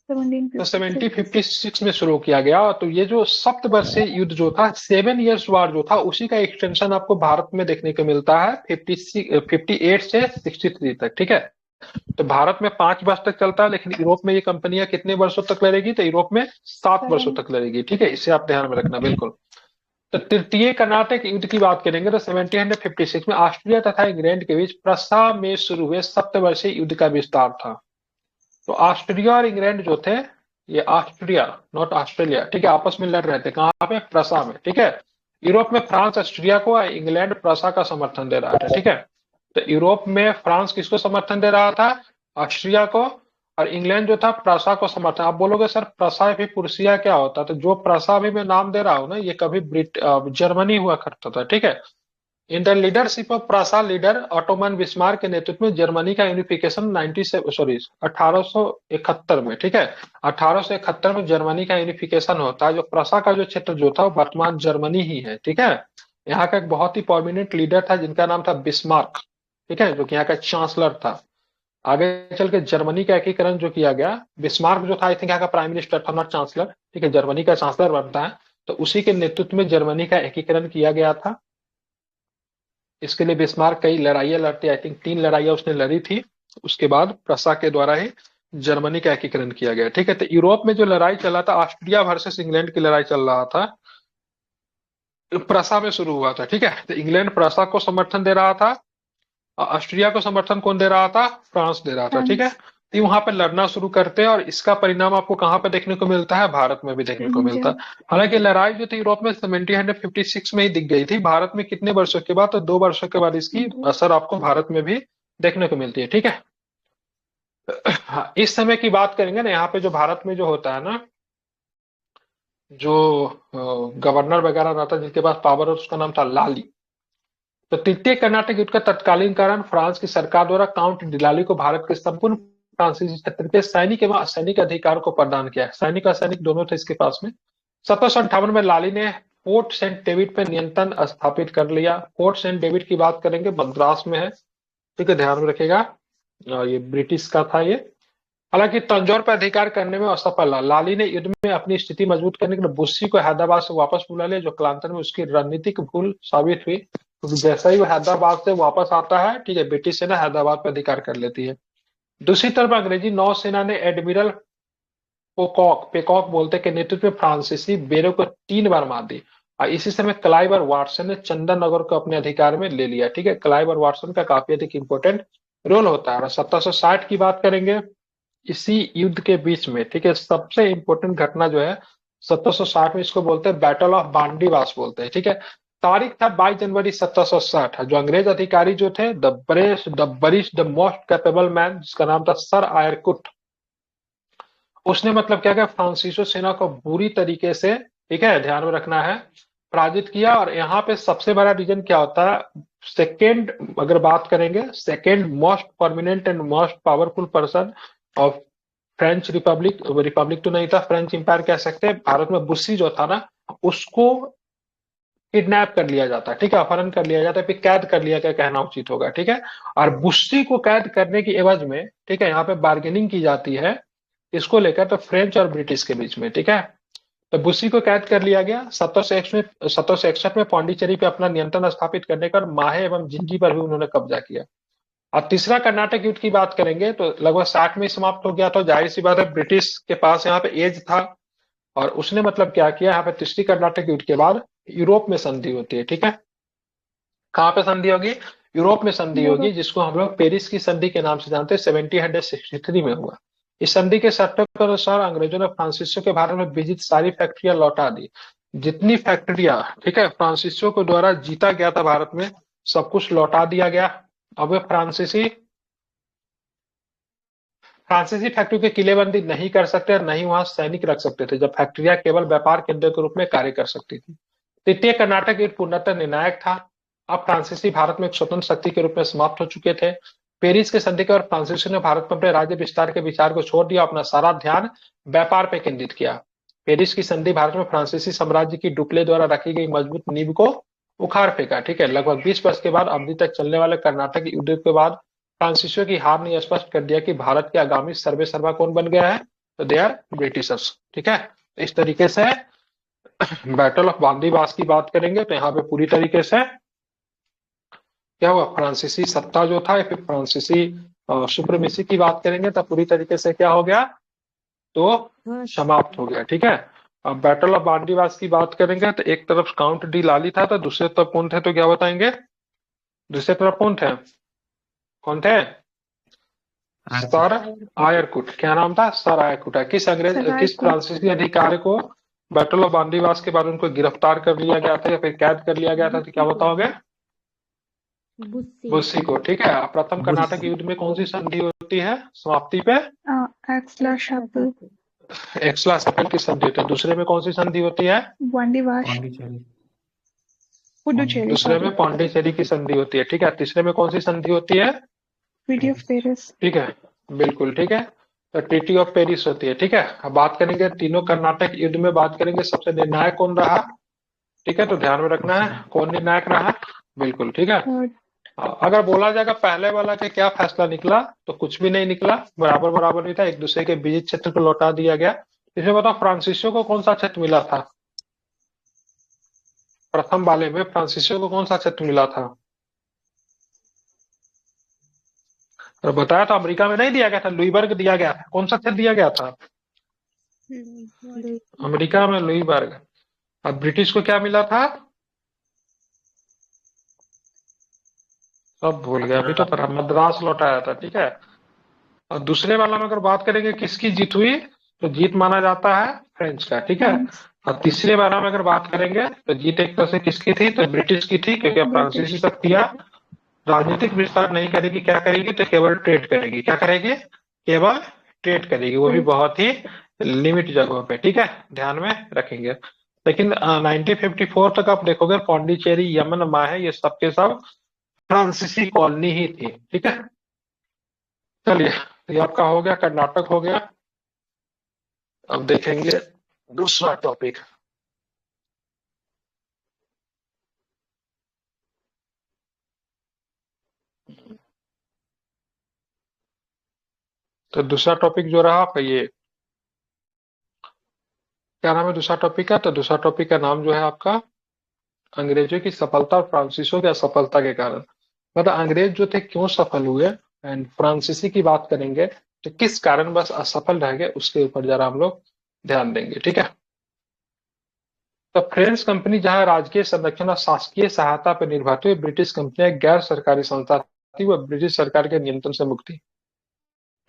तो 1756। 1756 में शुरू किया गया। तो ये जो सप्तवर्षीय युद्ध जो था, 7 इयर्स वार जो था, उसी का एक्सटेंशन आपको भारत में देखने को मिलता है 58 से 63 तक। ठीक है, तो भारत में 5 वर्ष तक चलता है, लेकिन यूरोप में ये कंपनियां कितने वर्षों तक लड़ेगी, तो यूरोप में 7 वर्षों 7। तक लड़ेगी। ठीक है, इसे आप ध्यान में रखना बिल्कुल। तो तृतीय कर्नाटक युद्ध की बात करेंगे तो 1756 में ऑस्ट्रिया तथा इंग्लैंड के बीच प्रसा में शुरू हुए सप्तवर्षीय युद्ध का विस्तार था। तो ऑस्ट्रिया और इंग्लैंड जो थे, ये ऑस्ट्रिया नॉट ऑस्ट्रेलिया, ठीक है, आपस में लड़ रहे थे। कहाँ पे, प्रसा में। ठीक है, यूरोप में फ्रांस ऑस्ट्रिया को और इंग्लैंड प्रसा का समर्थन दे रहा था। ठीक है, तो यूरोप में फ्रांस किसको समर्थन दे रहा था, ऑस्ट्रिया को, और इंग्लैंड जो था प्रसा को समर्थन। आप बोलोगे सर प्रसा भी पुरुषिया क्या होता है, तो जो प्रसा भी मैं नाम दे रहा हूं ना, ये कभी जर्मनी हुआ करता था। ठीक है, in the leadership of Prussia leader Ottoman Bismarck के नेतृत्व में जर्मनी का यूनिफिकेशन 1871 में। ठीक है, 1871 में जर्मनी का यूनिफिकेशन होता है। जो प्रासा का जो क्षेत्र जो था वो वर्तमान जर्मनी ही है। ठीक है, यहाँ का एक बहुत ही प्रोमिनेंट लीडर था जिनका नाम था बिस्मार्क। ठीक है, जो कि यहाँ का चांसलर था। आगे चल के जर्मनी का एकीकरण जो किया गया, बिस्मार्क जो था आई थिंक यहाँ का प्राइम मिनिस्टर था, नॉट चांसलर। ठीक है, जर्मनी का चांसलर बनता है, तो उसी के नेतृत्व में जर्मनी का एकीकरण किया गया था। इसके लिए बिस्मार्क कई लड़ाइयां लड़ती, आई थिंक 3 लड़ाइयां उसने लड़ी थी। उसके बाद प्रसा के द्वारा ही जर्मनी का एकीकरण किया गया। ठीक है, तो यूरोप में जो लड़ाई चला था, ऑस्ट्रिया वर्सेस इंग्लैंड की लड़ाई चल रहा था, प्रसा में शुरू हुआ था। ठीक है, तो इंग्लैंड प्रसा को समर्थन दे रहा था, और ऑस्ट्रिया को समर्थन कौन दे रहा था, फ्रांस दे रहा था। ठीक है, फ्रांस। तो वहां पर लड़ना शुरू करते हैं, और इसका परिणाम आपको कहाँ पे देखने को मिलता है, भारत में भी देखने को मिलता इंडिया। है। हालांकि लड़ाई जो थी यूरोप में 1756 में ही दिख गई थी, भारत में कितने वर्षों के बाद, तो 2 वर्षों के बाद इसकी असर आपको भारत में भी देखने को मिलती है। ठीक है, हाँ, इस समय की बात करेंगे ना, यहाँ पे जो भारत में जो होता है ना, जो गवर्नर वगैरह रहता है जिसके पास पावर है, उसका नाम था लाली। तो तृतीय कर्नाटक युद्ध का तत्कालीन कारण फ्रांस की सरकार द्वारा काउंट डिलाली को भारत के संपूर्ण फ्रांसीसी क्षेत्र के सैनिक एवं असैनिक अधिकार को प्रदान किया। सैनिक और असैनिक दोनों थे इसके पास में। 1758 में लाली ने फोर्ट सेंट डेविड पर नियंत्रण स्थापित कर लिया। फोर्ट सेंट डेविड की बात करेंगे, मद्रास में है। ठीक है, ध्यान में रखेगा, ये ब्रिटिश का था ये। हालांकि तंजौर पर अधिकार करने में असफल रहा। लाली ने युद्ध में अपनी स्थिति मजबूत करने के लिए बुस्सी को हैदराबाद से वापस बुला लिया, जो कालांतर में उसकी रणनीतिक भूल साबित हुई। क्योंकि जैसा ही वो हैदराबाद से वापस आता है, ठीक है, ब्रिटिश सेना हैदराबाद पर अधिकार कर लेती है। दूसरी तरफ अंग्रेजी नौसेना ने एडमिरल पोकॉक, पेकॉक बोलते के नेतृत्व में फ्रांसीसी बेड़ों को 3 बार मार दी। और इसी समय क्लाइव और वाटसन ने चंदन नगर को अपने अधिकार में ले लिया। ठीक है, क्लाइव और वाटसन का काफी अधिक इंपॉर्टेंट रोल होता है। और 1760 की बात करेंगे, इसी युद्ध के बीच में, ठीक है, सबसे इंपॉर्टेंट घटना जो है 1760 में, इसको बोलते हैं बैटल ऑफ बांडीवास बोलते हैं। ठीक है, तारीख था 22 जनवरी 1760। जो अंग्रेज अधिकारी जो थे, द मोस्ट कैपेबल मैन, जिसका नाम था सर आयरकुट, उसने मतलब क्या किया, फ्रांसीसो सेना को बुरी तरीके से, ठीक है, ध्यान में रखना है, पराजित किया। और यहाँ पे सबसे बड़ा रीजन क्या होता है, सेकेंड अगर बात करेंगे, second most permanent and most powerful person of French Republic, Republic तो नहीं था, फ्रेंच इंपायर कह सकते हैं, भारत में बुस्सी जो था ना, उसको किडनैप कर लिया जाता है, ठीक है, अपहरण कर लिया जाता है, फिर कैद कर लिया गया कहना उचित होगा, ठीक है। और बुस्सी को कैद करने की एवज में, ठीक है, यहाँ पे बार्गेनिंग की जाती है इसको लेकर, तो फ्रेंच और ब्रिटिश के बीच में, ठीक है। तो बुस्सी को कैद कर लिया गया। 1761 में पौंडीचेरी पे अपना नियंत्रण स्थापित करने पर माहे एवं जिंजी पर भी उन्होंने कब्जा किया। और तीसरा कर्नाटक युद्ध की बात करेंगे तो लगभग 60 में समाप्त हो गया। तो जाहिर सी बात है ब्रिटिश के पास यहाँ पे एज था, और उसने मतलब क्या किया, यहाँ पे तीसरी कर्नाटक युद्ध के बाद यूरोप में संधि होती है, ठीक है। कहाँ पे संधि होगी? यूरोप में संधि होगी, यूरोप। जिसको हम लोग पेरिस की संधि के नाम से जानते हैं, 1763 में हुआ। इस संधि के शर्तों के अनुसार अंग्रेजों ने फ्रांसीसियों के भारत में विजित सारी फैक्ट्रियां लौटा दी। जितनी फैक्ट्रियां, ठीक है, फ्रांसीसियों के द्वारा जीता गया था भारत में, सब कुछ लौटा दिया गया। अब वे फ्रांसीसी फैक्ट्री के किलेबंदी नहीं कर सकते और नहीं वहां सैनिक रख सकते थे, जब फैक्ट्रियां केवल व्यापार केंद्र के रूप में कार्य कर सकती थी। तृतीय कर्नाटक युद्ध पूर्णतः निर्णायक था। अब फ्रांसीसी भारत में एक स्वतंत्र शक्ति के रूप में समाप्त हो चुके थे। पेरिस के संधि के और फ्रांसीसियों ने भारत में अपने राज्य विस्तार के विचार को छोड़ दिया, अपना सारा ध्यान व्यापार पर केंद्रित किया। पेरिस की संधि भारत में फ्रांसीसी साम्राज्य की डुप्ले द्वारा रखी गई मजबूत नींव को उखाड़ फेंका, ठीक है। लगभग 20 वर्ष के बाद अवधि तक चलने वाले कर्नाटक युद्ध के बाद फ्रांसीसियों की हार ने स्पष्ट कर दिया कि भारत के आगामी सर्वे सर्वा कौन बन गया है, तो दे आर ब्रिटिशर्स, ठीक है। इस तरीके से बैटल ऑफ बांदीवास की बात करेंगे तो यहाँ पे पूरी तरीके से क्या हुआ, फ्रांसीसी सत्ता जो था, फिर फ्रांसीसी सुप्रीमेसी की बात करेंगे तो पूरी तरीके से क्या हो गया, तो समाप्त हो गया, ठीक है। अब बैटल ऑफ बांदीवास की बात करेंगे तो एक तरफ काउंट डी लाली था, तो दूसरे तरफ कौन थे, तो क्या बताएंगे, दूसरे तरफ कौन थे, कौन थे, सर आयरकुट। क्या नाम था, सर आयरकुट। किस आयरकुट। फ्रांसीसी अधिकारी को बैटल ऑफ बांदीवास के बाद उनको गिरफ्तार कर लिया गया था या फिर कैद कर लिया गया था, तो क्या बताओगे, बुस्सी को, ठीक है। प्रथम कर्नाटक युद्ध में कौन सी संधि होती है समाप्ति पे, एक्सला शापिल। एक्सला शापिल की संधि होती है। दूसरे में कौन सी संधि होती है, वांडीवाश। पुडुचेरी। दूसरे में पौंडीचेरी की संधि होती है, ठीक है। तीसरे में कौन सी संधि होती है, ट्रीटी ऑफ पेरिस। ठीक है, बिल्कुल ठीक है, तो ट्रीटी ऑफ पेरिस होती है, ठीक है। अब बात करेंगे तीनों कर्नाटक युद्ध में, बात करेंगे सबसे निर्णायक कौन रहा, ठीक है, तो ध्यान में रखना है कौन निर्णायक रहा, बिल्कुल ठीक है। अगर बोला जाएगा पहले वाला के क्या फैसला निकला, तो कुछ भी नहीं निकला, बराबर बराबर नहीं था, एक दूसरे के विजित क्षेत्र को लौटा दिया गया। इसमें बताओ फ्रांसीसियों को कौन सा क्षेत्र मिला था, प्रथम वाले में फ्रांसीसियों को कौन सा क्षेत्र मिला था, और बताया तो अमेरिका में नहीं दिया गया था, लुईबर्ग दिया गया था। कौन सा क्षेत्र दिया गया था, अमेरिका में लुईबर्ग। अब ब्रिटिश को क्या मिला था, सब भूल गया, अभी तो पर मद्रास लौटाया था, ठीक है। और दूसरे वाला में अगर बात करेंगे किसकी जीत हुई, तो जीत माना जाता है फ्रेंच का, ठीक है। और तीसरे वाला में अगर बात करेंगे तो जीत एक तरह से किसकी थी, तो ब्रिटिश की थी, क्योंकि फ्रांसीसी शक्तियां राजनीतिक विस्तार नहीं करेगी, क्या करेगी, तो केवल ट्रेड करेगी। क्या करेगी, केवल ट्रेड करेगी, वो भी बहुत ही लिमिट जगहों पे, ठीक है, ध्यान में रखेंगे। लेकिन 1954 तक आप देखोगे पौंडीचेरी, यमन, माहे, ये सब के सब फ्रांसीसी कॉलोनी ही थी, ठीक है। चलिए, ये आपका हो गया, कर्नाटक हो गया। अब देखेंगे दूसरा टॉपिक। तो दूसरा टॉपिक जो रहा आपका, ये क्या नाम है दूसरा टॉपिक का, तो दूसरा टॉपिक का नाम जो है आपका अंग्रेजों की सफलता और फ्रांसीसियों की असफलता के कारण। मतलब अंग्रेज जो थे क्यों सफल हुए, एंड फ्रांसीसी की बात करेंगे तो किस कारण बस असफल रह गए, उसके ऊपर जरा हम लोग ध्यान देंगे, ठीक है। तो फ्रेंच कंपनी जहां राजकीय संरक्षण और शासकीय सहायता पर निर्भर थी, ब्रिटिश कंपनियां गैर सरकारी संस्था थी, वह ब्रिटिश सरकार के नियंत्रण से मुक्त थी।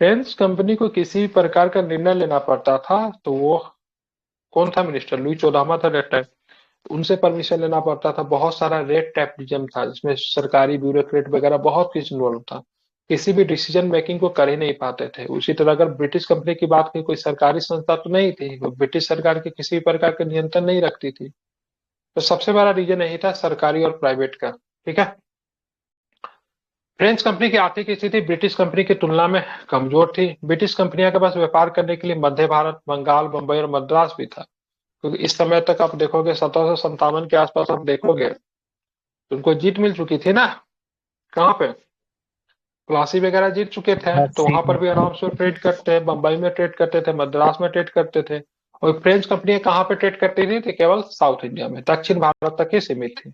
फ्रेंच कंपनी को किसी भी प्रकार का निर्णय लेना पड़ता था तो वो कौन था, मिनिस्टर लुई 14वां था डेट टाइम, उनसे परमिशन लेना पड़ता था। बहुत सारा रेड टैपिज्म था, जिसमें सरकारी ब्यूरोक्रेट वगैरह बहुत कुछ इन्वॉल्व था, किसी भी डिसीजन मेकिंग को कर ही नहीं पाते थे। उसी तरह अगर ब्रिटिश कंपनी की बात की, कोई सरकारी संस्था तो नहीं थी, वो ब्रिटिश सरकार के किसी भी प्रकार के नियंत्रण नहीं रखती थी। तो सबसे बड़ा रीजन यही था, सरकारी और प्राइवेट का, ठीक है। फ्रेंच कंपनी की आर्थिक स्थिति ब्रिटिश कंपनी की तुलना में कमजोर थी। ब्रिटिश कंपनियों के पास व्यापार करने के लिए मध्य भारत, बंगाल, बंबई और मद्रास भी था। क्योंकि इस समय तक आप देखोगे 1757 के आसपास आप देखोगे तो उनको जीत मिल चुकी थी ना। कहाँ पे? प्लासी वगैरह जीत चुके थे, तो प्लासी वहां पर में। भी आराम से ट्रेड करते, बम्बई में ट्रेड करते थे, मद्रास में ट्रेड करते थे। और फ्रेंच कंपनियां कहाँ पे ट्रेड करती थी? तो केवल साउथ इंडिया में, दक्षिण भारत तक ही सीमित थी।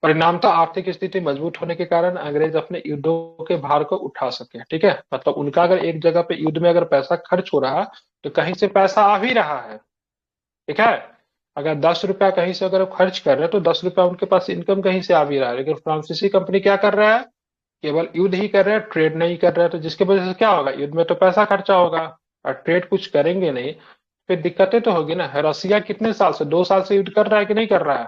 परिणामतः आर्थिक स्थिति मजबूत होने के कारण अंग्रेज अपने युद्धों के भार को उठा सके। ठीक है, मतलब उनका अगर एक जगह पे युद्ध में अगर पैसा खर्च हो रहा है तो कहीं से पैसा आ भी रहा है। ठीक है, अगर 10 रुपया कहीं से अगर वो खर्च कर रहे हैं तो 10 रुपया उनके पास इनकम कहीं से आ भी रहा है। लेकिन फ्रांसीसी कंपनी क्या कर रहा है? केवल युद्ध ही कर रहे हैं, ट्रेड नहीं कर रहे हैं। तो जिसकी वजह से क्या होगा? युद्ध में तो पैसा खर्चा होगा और ट्रेड कुछ करेंगे नहीं, फिर दिक्कतें तो होगी ना। रसिया कितने साल से, 2 साल से युद्ध कर रहा है कि नहीं कर रहा है?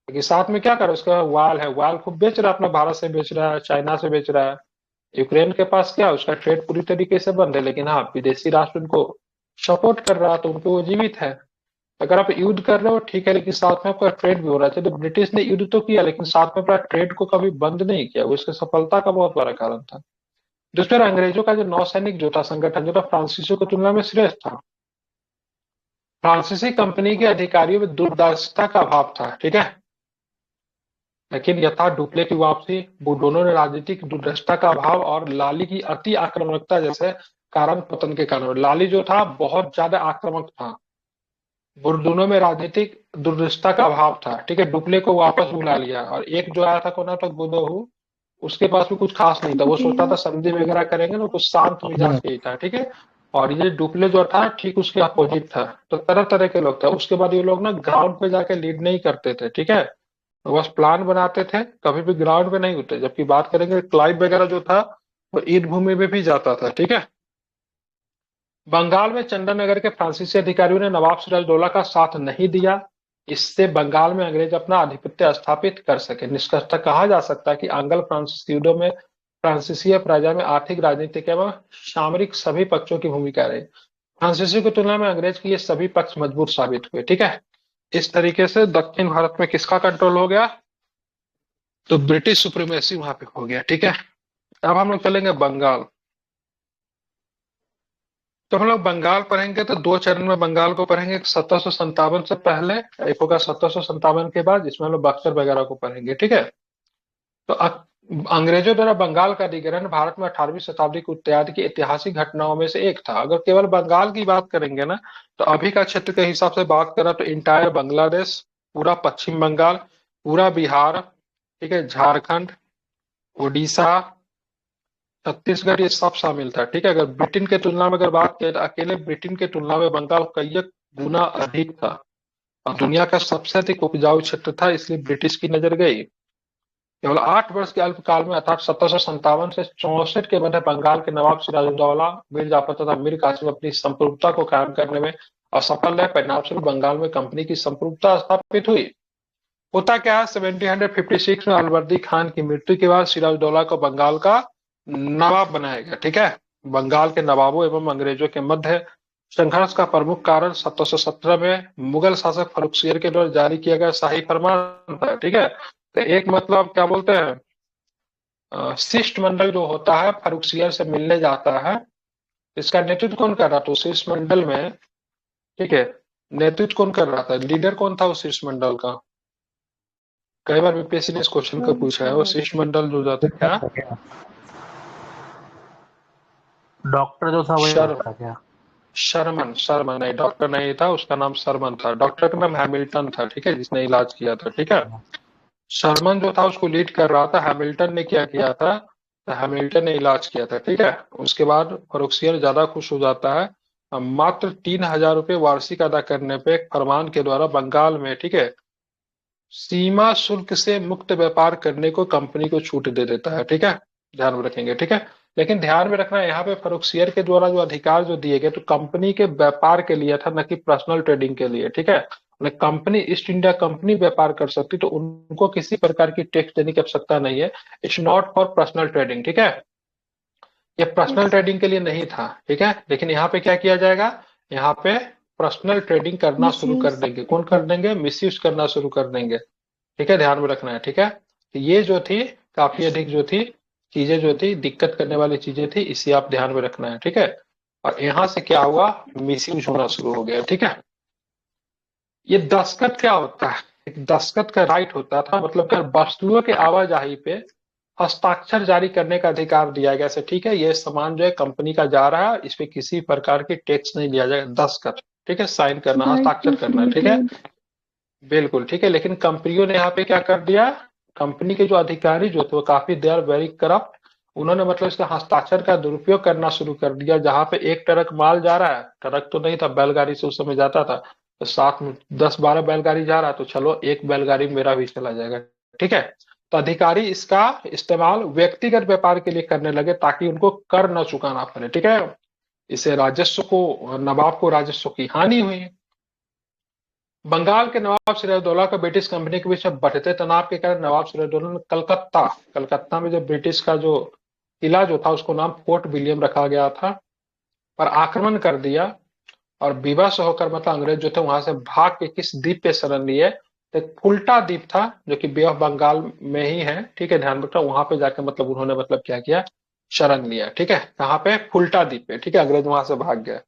क्योंकि साथ में क्या कर रहा है, उसका वाल है, वाल खूब बेच रहा है, अपना भारत से बेच रहा है, चाइना से बेच रहा है। यूक्रेन के पास क्या है? उसका ट्रेड पूरी तरीके से बंद है, लेकिन हाँ विदेशी राष्ट्र उनको सपोर्ट कर रहा है, तो उनको वो जीवित है। अगर आप युद्ध कर रहे हो ठीक है, लेकिन साथ में आपका ट्रेड भी हो रहा है। तो ब्रिटिश ने युद्ध तो किया, लेकिन साथ में अपना ट्रेड को कभी बंद नहीं किया। वो इसकी सफलता का बहुत बड़ा कारण था। दूसरा, अंग्रेजों का जो नौसैनिक जो था संगठन, जो था फ्रांसीसियों की तुलना में श्रेष्ठ था। फ्रांसीसी कंपनी के अधिकारियों में दूरदर्शिता का अभाव था। ठीक है, लेकिन यथा डुप्ले की वापसी, वो दोनों ने राजनीतिक दूरदर्शिता का अभाव और लाली की अति आक्रामकता जैसे कारण पतन के कारण, लाली जो था बहुत ज्यादा आक्रामक था, वो दोनों में राजनीतिक दूरदर्शिता का अभाव था। ठीक है, डुप्ले को वापस बुला लिया, और एक जो आया था कर्नाटक बुदहू, उसके पास भी कुछ खास नहीं था। वो सोचता था संधि वगैरह करेंगे ना, कुछ शांत मिजाज के ही था। ठीक है, और ये डुप्ले जो था ठीक उसके अपोजिट था। तो तरह तरह के लोग थे। उसके बाद ये लोग ना ग्राउंड पे जाके लीड नहीं करते थे। ठीक है, तो बस प्लान बनाते थे, कभी भी ग्राउंड पे नहीं उतरे। जबकि बात करेंगे क्लाइव वगैरह जो था, वो ईद भूमि में भी जाता था। ठीक है, बंगाल में चंदननगर के फ्रांसीसी अधिकारियों ने नवाब सिराजदौला का साथ नहीं दिया। इससे बंगाल में अंग्रेज अपना आधिपत्य स्थापित कर सके। निष्कर्षतः कहा जा सकता है कि आंग्ल फ्रांसीसी युद्धों में फ्रांसीसी प्रजा में आर्थिक, राजनीतिक एवं सामरिक सभी पक्षों की भूमिका रही। फ्रांसीसी की तुलना में अंग्रेज के ये सभी पक्ष मजबूत साबित हुए। ठीक है, इस तरीके से दक्षिण भारत में किसका कंट्रोल हो गया? तो ब्रिटिश सुप्रीमेसी वहां पे हो गया। ठीक है, अब हम लोग चलेंगे बंगाल। तो हम लोग बंगाल पढ़ेंगे तो 2 चरण में बंगाल को पढ़ेंगे। एक 1757 से पहले, एक होगा 1757 के बाद, जिसमें हम लोग बक्सर वगैरह को पढ़ेंगे। ठीक है, तो अंग्रेजों द्वारा बंगाल का अधिग्रहण भारत में 18वीं शताब्दी के उत्तरार्ध की ऐतिहासिक घटनाओं में से एक था। अगर केवल बंगाल की बात करेंगे ना, तो अभी का क्षेत्र के हिसाब से बात करें तो इंटायर बांग्लादेश, पूरा पश्चिम बंगाल, पूरा बिहार, ठीक है, झारखंड, उड़ीसा, छत्तीसगढ़, ये सब शामिल था। ठीक है, अगर ब्रिटेन के तुलना में अगर बात करें तो अकेले ब्रिटेन के तुलना में बंगाल कई गुना अधिक था और दुनिया का सबसे अधिक उपजाऊ क्षेत्र था, इसलिए ब्रिटिश की नजर गई। केवल 8 वर्ष के अल्पकाल में अर्थात 1757 से 64 के मध्य बंगाल के नवाब सिराजुद्दौला, मीर जाफर तथा मीर कासिम अपनी संप्रभुता को कायम करने में असफल रहे। परिणामस्वरूप बंगाल में कंपनी की संप्रभुता स्थापित हुई। होता क्या है, 1756 में अलवर्दी खान की मृत्यु के बाद सिराजुद्दौला को बंगाल का नवाब बनाया गया। ठीक है, बंगाल के नवाबों एवं अंग्रेजों के मध्य संघर्ष का प्रमुख कारण 1717 में मुगल शासक फर्रुखसियर के द्वारा जारी किया गया शाही फरमान था। ठीक है, तो एक मतलब क्या बोलते हैं, शिष्टमंडल जो होता है फर्रुखसियर से मिलने जाता है, इसका नेतृत्व कौन कर रहा था उस शिष्टमंडल में? ठीक है, नेतृत्व कौन कर रहा था, लीडर कौन था उस शिष्टमंडल का? कई बार बीपीएससी ने इस क्वेश्चन को पूछा है। वो शिष्टमंडल जो जाता क्या, डॉक्टर जो था वही था क्या? शर्मन, शर्मन नहीं, डॉक्टर नहीं था, उसका नाम शर्मन था। डॉक्टर का नाम हैमिल्टन था। ठीक है, जिसने इलाज किया था। ठीक है, शर्मन जो था उसको लीड कर रहा था। हैमिल्टन ने क्या किया था, तो हैमिल्टन ने इलाज किया था। ठीक है, उसके बाद फर्रुखसियर ज्यादा खुश हो जाता है। मात्र 3000 रुपये वार्षिक अदा करने पे एक फरमान के द्वारा बंगाल में, ठीक है, सीमा शुल्क से मुक्त व्यापार करने को कंपनी को छूट दे देता है। ठीक है, ध्यान में रखेंगे। ठीक है, लेकिन ध्यान में रखना यहाँ पे फर्रुखसियर के द्वारा जो अधिकार जो दिए गए तो कंपनी के व्यापार के लिए था, न कि पर्सनल ट्रेडिंग के लिए। ठीक है, कंपनी ईस्ट इंडिया कंपनी व्यापार कर सकती, तो उनको किसी प्रकार की टैक्स देने की आवश्यकता नहीं है। It's not for personal trading. ठीक है, ये पर्सनल ट्रेडिंग के लिए नहीं था। ठीक है, लेकिन यहाँ पे क्या किया जाएगा, यहाँ पे पर्सनल ट्रेडिंग करना शुरू कर देंगे। कौन कर देंगे? मिसयूज करना शुरू कर देंगे। ठीक है, ध्यान में रखना है। ठीक है, तो ये जो थी काफी अधिक जो थी चीजें जो थी दिक्कत करने वाली चीजें थी, इसे आप ध्यान में रखना है। ठीक है, और यहाँ से क्या हुआ, मिसयूज होना शुरू हो गया। ठीक है, ये दस्तखत क्या होता है? एक दस्तखत का राइट होता था, मतलब कि वस्तुओं के आवाजाही पे हस्ताक्षर जारी करने का अधिकार दिया गया से, ठीक है, ये सामान जो है कंपनी का जा रहा है, इस पे किसी प्रकार की टैक्स नहीं लिया जाएगा। दस्तखत, ठीक है, साइन करना, Right हस्ताक्षर to करना, free ठीक है, trade. बिल्कुल ठीक है। लेकिन कंपनियों ने यहाँ पे क्या कर दिया, कंपनी के जो अधिकारी जो थे वो काफी दे आर वेरी करप्ट। उन्होंने मतलब इसका हस्ताक्षर का दुरुपयोग करना शुरू कर दिया। जहां पे एक ट्रक माल जा रहा है, ट्रक तो नहीं था, बैलगाड़ी से उस समय जाता था, तो साथ में 10-12 बैलगाड़ी जा रहा है, तो चलो एक बैलगाड़ी मेरा भी चला जाएगा, ठीक है। तो अधिकारी इसका इस्तेमाल व्यक्तिगत व्यापार के लिए करने लगे ताकि उनको कर न चुकाना पड़े, ठीक है। इससे राजस्व को, नवाब को राजस्व की हानि हुई। बंगाल के नवाब सिराजदौला का ब्रिटिश कंपनी के बीच में बढ़ते तनाव के कारण नवाब सिराजदौला ने कलकत्ता कलकत्ता में जो ब्रिटिश का जो किला जो था उसको नाम फोर्ट विलियम रखा गया था, पर आक्रमण कर दिया और विवश होकर मतलब अंग्रेज जो थे वहां से भाग के किस द्वीप पे शरण लिए, तो एक फुल्टा द्वीप था जो कि बे ऑफ बंगाल में ही है, ठीक है, ध्यान रखना। वहां पे जाके मतलब उन्होंने मतलब क्या किया, शरण लिया, ठीक है, कहाँ पे, फुल्टा द्वीप पे, ठीक है। अंग्रेज वहां से भाग गए।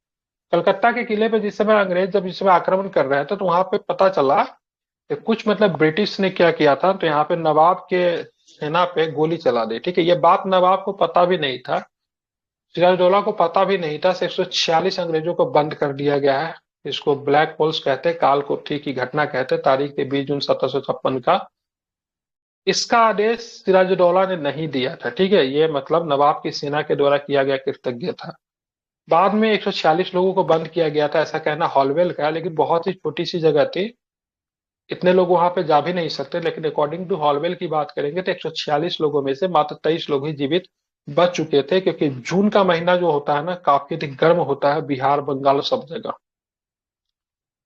कलकत्ता के किले पे जिस समय अंग्रेज जब इस समय आक्रमण कर रहे थे, तो वहां पे पता चला कि कुछ मतलब ब्रिटिश ने क्या किया था, तो यहाँ पे नवाब के सेना पे गोली चला दी, ठीक है। ये बात नवाब को पता भी नहीं था, सिराजदौला को पता भी नहीं था। 146 अंग्रेजों को बंद कर दिया गया है। इसको ब्लैक होल्स कहते हैं, काल कोठरी की घटना कहते हैं। तारीख के 20 जून 1756 का। इसका आदेश सिराजदौला ने नहीं दिया था, ठीक है, ये मतलब नवाब की सेना के द्वारा किया गया कृतज्ञ था। बाद में 146 लोगों को बंद किया गया था, ऐसा कहना हॉलवेल का है, लेकिन बहुत ही छोटी सी जगह थी, इतने लोग वहां पे जा भी नहीं सकते। लेकिन अकॉर्डिंग टू हॉलवेल की बात करेंगे तो 146 लोगों में से मात्र 23 लोग ही जीवित बच चुके थे, क्योंकि जून का महीना जो होता है ना, काफी अधिक गर्म होता है बिहार बंगाल सब जगह।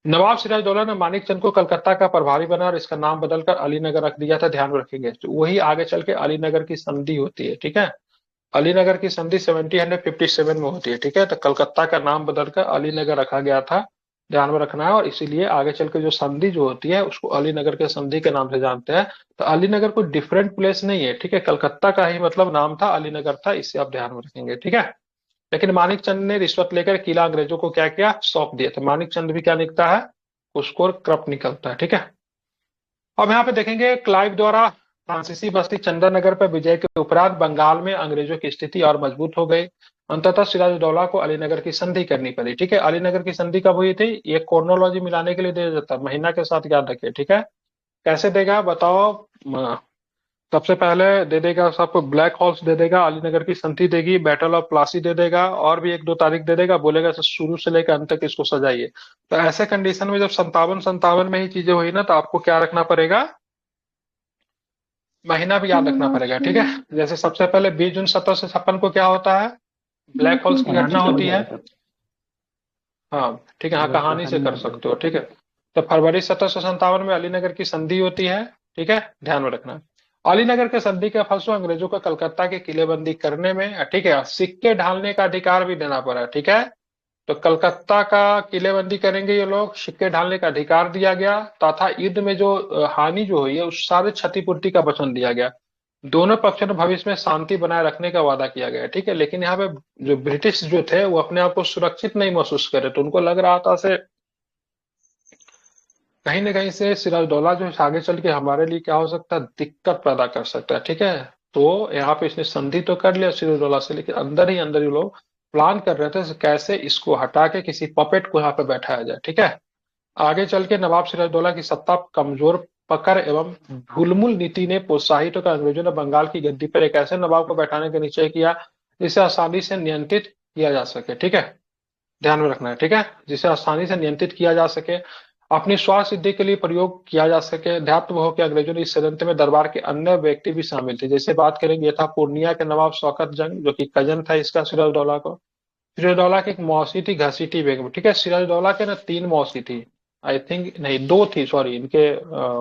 नवाब सिराजदौला ने मानिकचंद को कलकत्ता का प्रभारी बना और इसका नाम बदलकर अलीनगर रख दिया था, ध्यान रखेंगे। तो वही आगे चल के अलीनगर की संधि होती है, ठीक है। अलीनगर की संधि 1757 में होती है, ठीक है। तो कलकत्ता का नाम बदलकर अलीनगर रखा गया था, ध्यान में रखना है। और इसीलिए आगे चल के जो संधि जो होती है उसको अलीनगर के संधि के नाम से जानते हैं। तो अलीनगर कोई डिफरेंट प्लेस नहीं है, ठीक है, कलकत्ता का ही मतलब नाम था, अलीनगर था, इससे आप ध्यान में रखेंगे, ठीक है। लेकिन मानिकचंद ने रिश्वत लेकर किला अंग्रेजों को क्या किया, सौंप दिया था। मानिकचंद भी क्या निकलता है, उसको करप्ट निकलता है, ठीक है। अब यहाँ पे देखेंगे क्लाइव द्वारा फ्रांसीसी बस्ती चंदननगर पर विजय के उपरांत बंगाल में अंग्रेजों की स्थिति और मजबूत हो गई। अंततः सिराजदौला को अलीनगर की संधि करनी पड़ी, ठीक है। अलीनगर की संधि कब हुई थी, ये क्रोनोलॉजी मिलाने के लिए दिया जाता है, महीना के साथ याद रखिए, ठीक है। कैसे देगा बताओ, सबसे पहले दे देगा सबको ब्लैक हॉर्स दे देगा, अलीनगर की संधि देगी, बैटल ऑफ प्लासी दे देगा, और भी 1-2 तारीख दे देगा, बोलेगा शुरू से लेकर अंत तक इसको सजाइए। तो ऐसे कंडीशन में जब 57 में ही चीजें हुई ना, तो आपको क्या रखना पड़ेगा, महीना भी याद रखना पड़ेगा, ठीक है। जैसे सबसे पहले 20 जून 1756 को क्या होता है, ब्लैक होल्स की घटना होती है, हाँ ठीक है, हाँ कहानी से कर सकते हो, ठीक है। तो फरवरी 1757 में अलीनगर की संधि होती है, ठीक है, ध्यान में रखना। अलीनगर के संधि के फलस्वरूप अंग्रेजों को कलकत्ता की किलेबंदी करने में, ठीक है, सिक्के ढालने का अधिकार भी देना पड़ा, ठीक है। तो कलकत्ता का किलेबंदी करेंगे ये लोग, सिक्के ढालने का अधिकार दिया गया, तथा युद्ध में जो हानि जो हुई है उस सारे क्षतिपूर्ति का वचन दिया गया। दोनों पक्षों ने भविष्य में शांति बनाए रखने का वादा किया गया, ठीक है। लेकिन यहाँ पे जो ब्रिटिश जो थे वो अपने आप को सुरक्षित नहीं महसूस करे, तो उनको लग रहा था से कहीं ना कहीं से सिराजदौला जो है आगे चल के हमारे लिए क्या हो सकता है, दिक्कत पैदा कर सकता है, ठीक है। तो यहाँ पे इसने संधि तो कर लिया सिराजदौला से, लेकिन अंदर ही लोग प्लान कर रहे थे कैसे इसको हटा के किसी पपेट को यहाँ पे बैठाया जाए, ठीक है। आगे चल के नवाब सिराजदौला की सत्ता कमजोर पकड़ एवं ढुलमुल नीति ने प्रोत्साहित होकर अंग्रेजों ने बंगाल की गद्दी पर एक ऐसे नवाब को बैठाने का निश्चय किया जिसे आसानी से नियंत्रित किया जा सके, ठीक है, ध्यान में रखना है, ठीक है, जिसे आसानी से नियंत्रित किया जा सके, अपनी स्वार्थ सिद्धि के लिए प्रयोग किया जा सके। ध्यात हो कि अंग्रेजों ने इस षड्यंत्र में दरबार के अन्य व्यक्ति भी शामिल थे। जैसे बात करेंगे, था पूर्णिया के नवाब शौकत जंग, जो कि कजन था इसका सिराजदौला को। सिराजदौला की एक मौसी थी घसीटी बेगम, ठीक है। सिराजदौला के ना 3 मौसी थी, आई थिंक नहीं 2 थी, सॉरी, इनके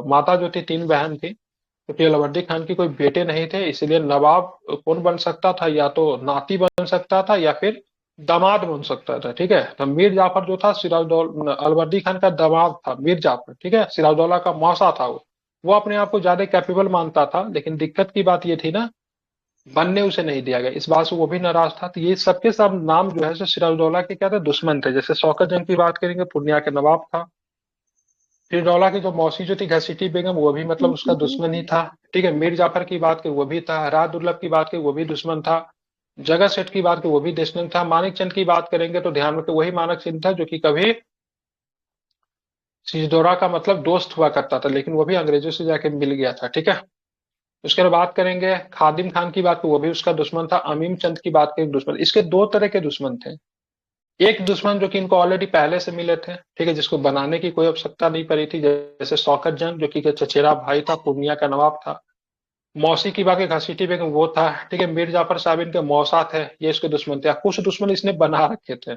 माता जो थी 3 बहन थी, क्योंकि अलाउद्दीन खान के कोई बेटे नहीं थे, इसलिए नवाब कौन बन सकता था, या तो नाती बन सकता था या फिर दामाद बन सकता था, ठीक है। तो मीर जाफर जो था सिराजदौला अलाउद्दीन खान का दामाद था, मीर जाफर, ठीक है, सिराजदौला का मौसा था वो अपने आप को ज्यादा कैपेबल मानता था। लेकिन दिक्कत की बात ये थी ना, बनने उसे नहीं दिया गया, इस बात से वो भी नाराज था। तो ये सबके सब नाम जो है सो सिराजदौला के क्या थे, दुश्मन थे। जैसे शौकत जंग की बात करेंगे, पूर्णिया के नवाब था, सिराजदौला की जो मौसी जो थी घसीटी बेगम, वो भी मतलब उसका दुश्मन ही था। ठीक है, मीर जाफर की बात की वो भी था, राज दुर्लभ की बात की वो भी दुश्मन था, जगत सेठ की बात की वो भी दुश्मन था, मानिक चंद की बात करेंगे तो ध्यान रखें वही मानक चंद था जो कि कभी सिराजदौला का मतलब दोस्त हुआ करता था, लेकिन वो भी अंग्रेजों से जाके मिल गया था। ठीक है, उसके बाद बात करेंगे खादिम खान की बात की, वो भी उसका दुश्मन था, अमीम चंद की बात के दुश्मन। इसके दो तरह के दुश्मन थे। एक दुश्मन जो कि इनको ऑलरेडी पहले से मिले थे, ठीक है, जिसको बनाने की कोई आवश्यकता नहीं पड़ी थी, जैसे शौकत जंग जो कि चचेरा भाई था, पूर्णिया का नवाब था। मौसी की बाकी घसीटी बेगम वो था। ठीक है, मीर जाफर साहब इनके मौसा थे, ये इसके दुश्मन थे। कुछ दुश्मन इसने बना रखे थे,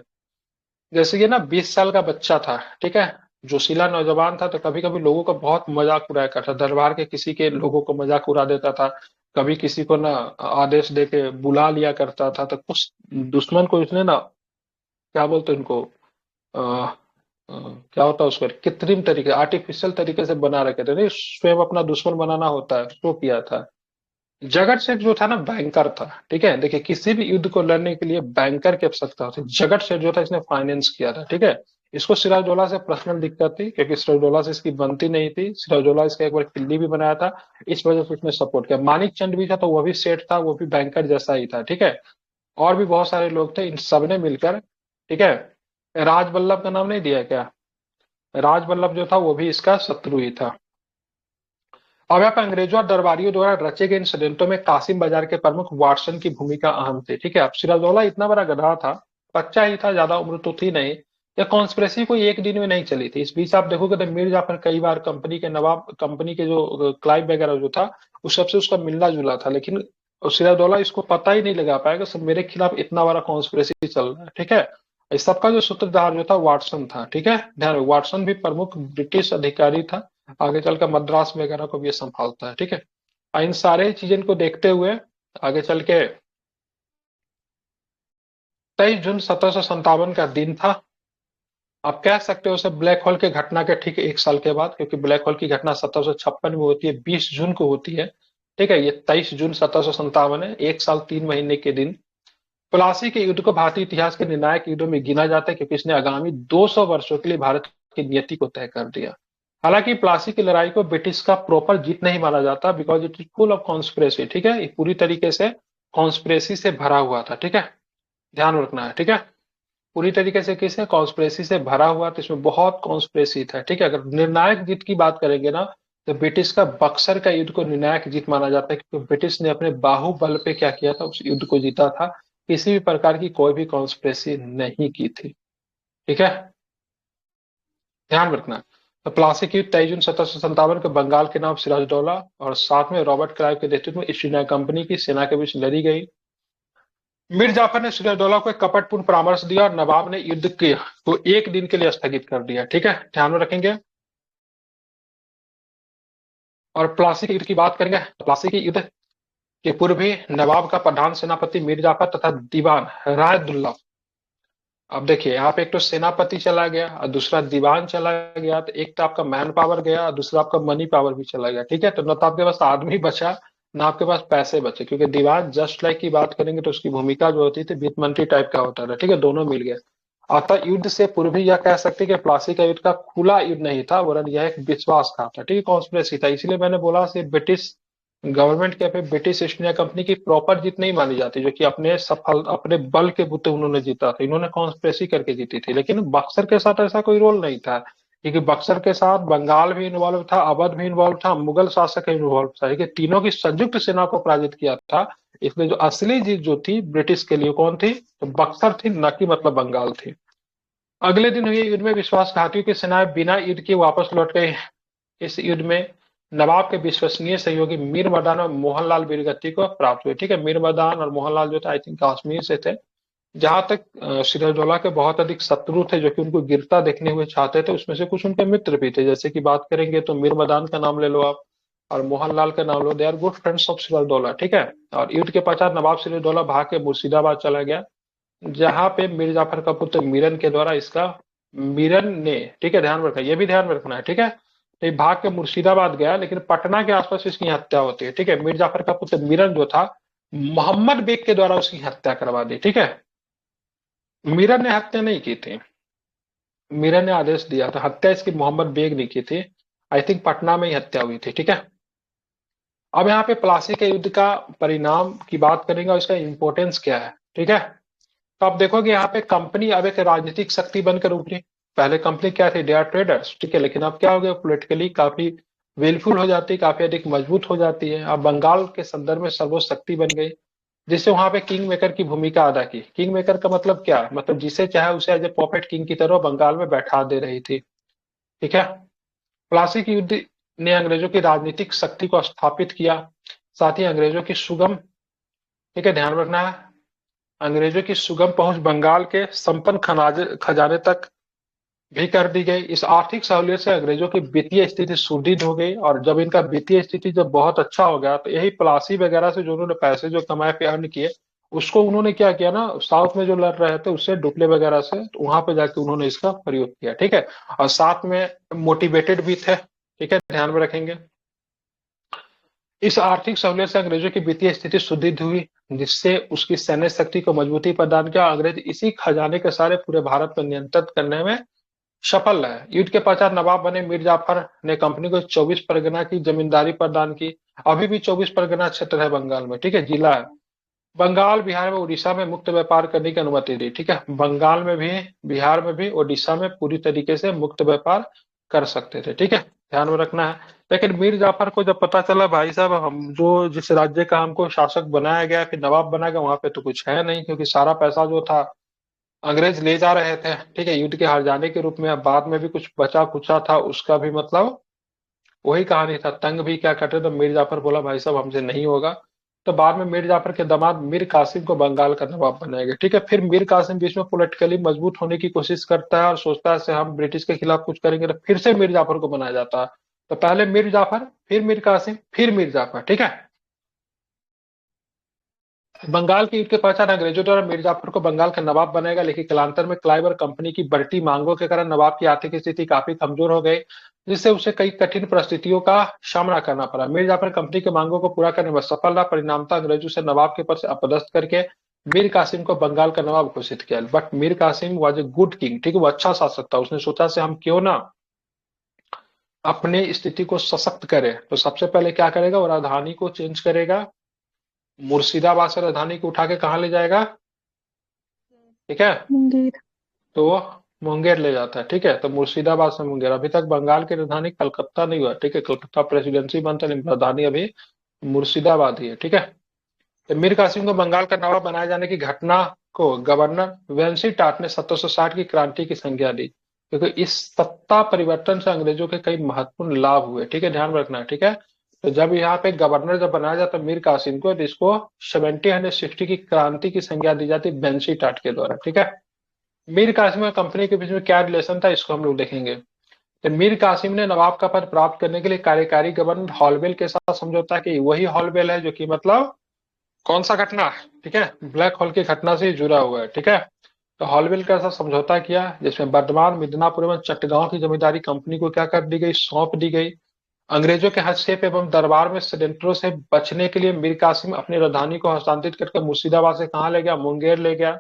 जैसे ये ना 20 साल का बच्चा था, ठीक है, जोशीला नौजवान था, तो कभी कभी लोगों का बहुत मजाक उड़ाया करता, दरबार के किसी के लोगों को मजाक उड़ा देता था, कभी किसी को ना आदेश दे के बुला लिया करता था। तो कुछ दुश्मन को इसने ना, क्या बोलते हैं इनको, अ, क्या होता है उसको, कृत्रिम तरीके, आर्टिफिशियल तरीके से बना रखे थे, नहीं स्वयं अपना दुश्मन बनाना होता है, तो किया था। जगत सेठ जो था ना बैंकर था। ठीक है, देखिए किसी भी युद्ध को लड़ने के लिए बैंकर की आवश्यकता होती है। जगत सेठ जो था इसने फाइनेंस किया था। ठीक है, इसको सिराजदौला से पर्सनल दिक्कत थी, क्योंकि सिराजदौला से इसकी बनती नहीं थी। सिराजदौला इसका एक बार किल्ली भी बनाया था, इस वजह से उसने सपोर्ट किया। मानिक चंद भी था, तो वो भी सेठ था, वो भी बैंकर जैसा ही था। ठीक है, और भी बहुत सारे लोग थे, इन सबने मिलकर, ठीक है, राजवल्लभ का नाम नहीं दिया क्या, राजवल्लभ जो था वो भी इसका शत्रु ही था। अब यहाँ पे अंग्रेजों और दरबारियों द्वारा रचे गए इन षड्यंत्रों में कासिम बाजार के प्रमुख वाटसन की भूमिका अहम थी। ठीक है, अब सिराजदौला इतना बड़ा गधा था, बच्चा ही था, ज्यादा उम्र तो थी नहीं। ये कॉन्स्पिरेसी कोई एक दिन में नहीं चली थी। इस बीच आप देखोगे तो मीर जाफर कई बार कंपनी के नवाब, कंपनी के जो क्लाइव वगैरह जो था, उस सबसे उसका मिलना जुला था, लेकिन सिराजदौला इसको पता ही नहीं लगा पाएगा सब मेरे खिलाफ इतना बड़ा कॉन्स्पिरेसी चल रहा है। ठीक है, इस सबका जो सूत्रधार जो था वाटसन था। ठीक है, ध्यान रखो वाटसन भी प्रमुख ब्रिटिश अधिकारी था, आगे चलकर मद्रास वगैरह को भी ये संभालता है। ठीक है, इन सारे चीजों को देखते हुए आगे चल के 23 जून 1757 का दिन था। आप कह सकते हो उसे ब्लैक होल के घटना के ठीक 1 साल के बाद, क्योंकि ब्लैक होल की घटना 1756 में होती है, 20 जून को होती है। ठीक है, ये 23 जून 1757 है, 1 साल 3 महीने के दिन। प्लासी के युद्ध को भारतीय इतिहास के निर्णायक युद्धों में गिना जाता है, क्योंकि इसने आगामी 200 वर्षों के लिए भारत की नियति को तय कर दिया। हालांकि प्लासी की लड़ाई को ब्रिटिश का प्रॉपर जीत नहीं माना जाता, because it is full of conspiracy. ठीक है, ये पूरी तरीके से कॉन्स्पिरेसी से भरा हुआ था। ठीक है, ध्यान रखना है। ठीक है, पूरी तरीके से किसे कॉन्स्पिरेसी से भरा हुआ, तो इसमें बहुत कॉन्स्पिरेसी था। ठीक है, अगर निर्णायक जीत की बात करेंगे ना, तो ब्रिटिश का बक्सर का युद्ध को निर्णायक जीत माना जाता है, क्योंकि ब्रिटिश ने अपने बाहुबल पे क्या किया था, उस युद्ध को जीता था। किसी भी प्रकार की कोई भी कॉन्स्पिरेसी नहीं की थी। ठीक है, ध्यान रखना। तो प्लासी की 23 जून 1757 को बंगाल के नवाब सिराजदौला और साथ में रॉबर्ट क्लाइव के नेतृत्व में ईस्ट इंडिया कंपनी की सेना के बीच लड़ी गई। मीर जाफर ने सिराजदौला को एक कपटपूर्ण परामर्श दिया और नवाब ने युद्ध के को एक दिन के लिए स्थगित कर दिया। ठीक है, ध्यान में रखेंगे। और प्लासी के युद्ध की बात करेंगे, प्लासी के युद्ध के पूर्व भी नवाब का प्रधान सेनापति मीर जाफर तथा दीवान राय दुर्लभ, अब देखिए यहाँ पे एक तो सेनापति चला गया और दूसरा दीवान चला गया, तो एक तो आपका मैन पावर गया और दूसरा आपका मनी पावर भी चला गया। ठीक है, तो न तो आपके पास आदमी बचा, ना आपके पास पैसे बचे, क्योंकि दीवान जस्ट लाइक की बात करेंगे तो उसकी भूमिका जो होती थी वित्त मंत्री टाइप का होता था। ठीक है, दोनों मिल गए। अतः युद्ध से पूर्व भी यह कह सकते हैं कि प्लासी का युद्ध का खुला युद्ध नहीं था, वरन यह एक विश्वासघात था। ठीक है, कॉन्स्पिरेसी था। इसलिए मैंने बोला से ब्रिटिश गवर्नमेंट के पे ब्रिटिश ईस्ट इंडिया कंपनी की प्रॉपर जीत नहीं मानी जाती, जो कि अपने बल के बुते उन्होंने जीता था। इन्होंने कॉन्स्पिरेसी करके जीती थी, लेकिन बक्सर के साथ ऐसा कोई रोल नहीं था, क्योंकि बक्सर के साथ बंगाल भी इन्वॉल्व था, अवध भी इन्वॉल्व था, मुगल शासक इन्वॉल्व था। ठीक है, तीनों की संयुक्त सेना को पराजित किया था। इसलिए जो असली जीत जो थी ब्रिटिश के लिए कौन थी, तो बक्सर थी, न कि मतलब बंगाल थी। अगले दिन हुए युद्ध में विश्वासघातियों की सेनाएं बिना युद्ध के वापस लौट गई। इस युद्ध में नवाब के विश्वसनीय सहयोगी मीर मर्दान और मोहनलाल वीरगति को प्राप्त हुए। ठीक है, मीर मर्दान और मोहनलाल जो थे आई थिंक कश्मीर से थे। जहां तक सिराजदौला के बहुत अधिक शत्रु थे जो कि उनको गिरता देखने हुए चाहते थे, उसमें से कुछ उनके मित्र भी थे। जैसे कि बात करेंगे तो मीर मर्दान का नाम ले लो आप, और मोहनलाल का नाम लो, they are good friends of Sirajuddaula. ठीक है, और युद्ध के पश्चात नवाब सिराजदौला भाग के मुर्शिदाबाद चला गया, जहां पे मीर जाफर का पुत्र मीरन के द्वारा इसका, मीरन ने, ठीक है ध्यान रखना, ये भी ध्यान रखना है। ठीक है, तो ये भाग के मुर्शिदाबाद गया, लेकिन पटना के आसपास इसकी हत्या होती है। ठीक है, मीर जाफर का पुत्र मीरन जो था, मोहम्मद बेग के द्वारा उसकी हत्या करवा दी। ठीक है, मीरन ने हत्या नहीं की थी। मीरा ने आदेश दिया था। हत्या इसकी मोहम्मद बेग ने की थी। आई थिंक पटना में ही हत्या हुई थी। ठीक है, अब यहाँ पे प्लासी के युद्ध का परिणाम की बात करेंगे और इसका इंपॉर्टेंस क्या है। ठीक है, तो आप देखोगे यहाँ पे कंपनी अब एक राजनीतिक शक्ति बनकर उभरी। पहले कंपनी क्या थी, दे आर ट्रेडर्स। ठीक है, लेकिन अब क्या हो गया, पॉलिटिकली काफी विलफुल हो जाती है, काफी अधिक मजबूत हो जाती है। अब बंगाल के संदर्भ में सर्वशक्ति बन गई, जिससे वहां पे किंग मेकर की भूमिका अदा की। किंग मेकर का मतलब क्या, मतलब जिसे चाहे उसे एज ए पॉपेट किंग की तरह बंगाल में बैठा दे रही थी। ठीक है, प्लासी की युद्ध ने अंग्रेजों की राजनीतिक शक्ति को स्थापित किया, साथ ही अंग्रेजों की सुगम, ठीक है ध्यान रखना है, अंग्रेजों की सुगम पहुंच बंगाल के संपन्न खजाने तक भी कर दी गई। इस आर्थिक सहूलियत से अंग्रेजों की वित्तीय स्थिति सुदृढ़ हो गई, और जब इनका वित्तीय स्थिति जब बहुत अच्छा हो गया तो यही प्लासी वगैरह से जो उन्होंने पैसे जो कमाए पे अर्न किए, उसको उन्होंने क्या किया ना, साउथ में जो लड़ रहे थे उससे डुप्ले वगैरह से, तो वहां पे जाके उन्होंने इसका प्रयोग किया। ठीक है, और साथ में मोटिवेटेड भी थे। ठीक है, ध्यान में रखेंगे। इस आर्थिक सहूलियत से अंग्रेजों की वित्तीय स्थिति सुदृढ़ हुई, जिससे उसकी सैन्य शक्ति को मजबूती प्रदान किया। अंग्रेज इसी खजाने के सारे पूरे भारत पर नियंत्रित करने में सफल रहे। युद्ध के पश्चात नवाब बने मीर जाफर ने कंपनी को 24 परगना की जमींदारी प्रदान की। अभी भी 24 परगना क्षेत्र है बंगाल में। ठीक है, जिला है। बंगाल, बिहार में, उड़ीसा में मुक्त व्यापार करने की अनुमति दी। ठीक है, बंगाल में भी, बिहार में भी, उड़ीसा में पूरी तरीके से मुक्त व्यापार कर सकते थे। ठीक है, ध्यान में रखना है। लेकिन मीर जाफर को जब पता चला भाई साहब हम जो जिस राज्य का हमको शासक बनाया गया, फिर नवाब बनाया गया, वहां पे तो कुछ है नहीं, क्योंकि सारा पैसा जो था अंग्रेज ले जा रहे थे। ठीक है, युद्ध के हार जाने के रूप में। अब बाद में भी कुछ बचा कुचा था, उसका भी मतलब वही कहानी था। तंग भी क्या करते, तो मीर जाफर बोला भाई साहब हमसे नहीं होगा। तो बाद में मीर जाफर के दामाद मीर कासिम को बंगाल का नवाब बनाया गया। ठीक है, फिर मीर कासिम बीच में पॉलिटिकली मजबूत होने की कोशिश करता है और सोचता है से हम ब्रिटिश के खिलाफ कुछ करेंगे, तो फिर से मीर जाफर को बनाया जाता है। तो पहले मीर जाफर, फिर मीर कासिम, फिर मीर जाफर। ठीक है, बंगाल की युद्ध के पश्चात अंग्रेजों द्वारा मीर जाफर को बंगाल का नवाब बनाएगा, लेकिन कालांतर में क्लाइव और कंपनी की बढ़ती मांगों के कारण नवाब की आर्थिक स्थिति काफी कमजोर हो गई, जिससे उसे कई कठिन परिस्थितियों का सामना करना पड़ा। मीर जाफर कंपनी की मांगों को पूरा करने में सफल रहा। परिणामतः अंग्रेजों से नवाब के पद से अपदस्थ करके मीर कासिम को बंगाल का नवाब घोषित किया। But Mir Qasim was a good king. ठीक है, वो अच्छा शासक था। उसने सोचा से हम क्यों ना अपने स्थिति को सशक्त करें, तो सबसे पहले क्या करेगा, वो राजधानी को चेंज करेगा। मुर्शिदाबाद से राजधानी को उठा के कहाँ ले जाएगा, ठीक है, मुंगेर। तो वो मुंगेर ले जाता है। ठीक है, तो मुर्शिदाबाद से मुंगेर। अभी तक बंगाल की राजधानी कलकत्ता नहीं हुआ। ठीक है, कलकत्ता प्रेसिडेंसी बनता है, लेकिन राजधानी अभी मुर्शिदाबाद ही है। ठीक है, तो मीर कासिम को बंगाल का नवाब बनाए जाने की घटना को गवर्नर वेंसी टाट ने 1760 की क्रांति की संज्ञा दी, क्योंकि इस सत्ता परिवर्तन से अंग्रेजों के कई महत्वपूर्ण लाभ हुए। ठीक है, ध्यान में रखना है। ठीक है, तो जब यहाँ पे गवर्नर जब बनाया जाता है मीर कासिम को, तो इसको 1760 की क्रांति की संज्ञा दी जाती है वेंसी टाट के द्वारा। ठीक है, मीर कासिम और कंपनी के बीच में क्या रिलेशन था, इसको हम लोग देखेंगे। तो मीर कासिम ने नवाब का पद प्राप्त करने के लिए कार्यकारी गवर्नर हॉलवेल के साथ समझौता की। वही हॉलवेल है जो कि मतलब कौन सा घटना, ठीक है, ब्लैक होल की घटना से जुड़ा हुआ है। ठीक है, तो हॉलवेल के साथ समझौता किया, जिसमें वर्धमान, मिदनापुर एवं चट्टगांव की जमींदारी कंपनी को क्या कर दी गई, सौंप दी गई। अंग्रेजों के हस्तक्षेप एवं दरबार में षड्यंत्रों से बचने के लिए मीर कासिम अपनी राजधानी को हस्तांतरित करके मुर्शिदाबाद से कहाँ ले गया, मुंगेर ले गया,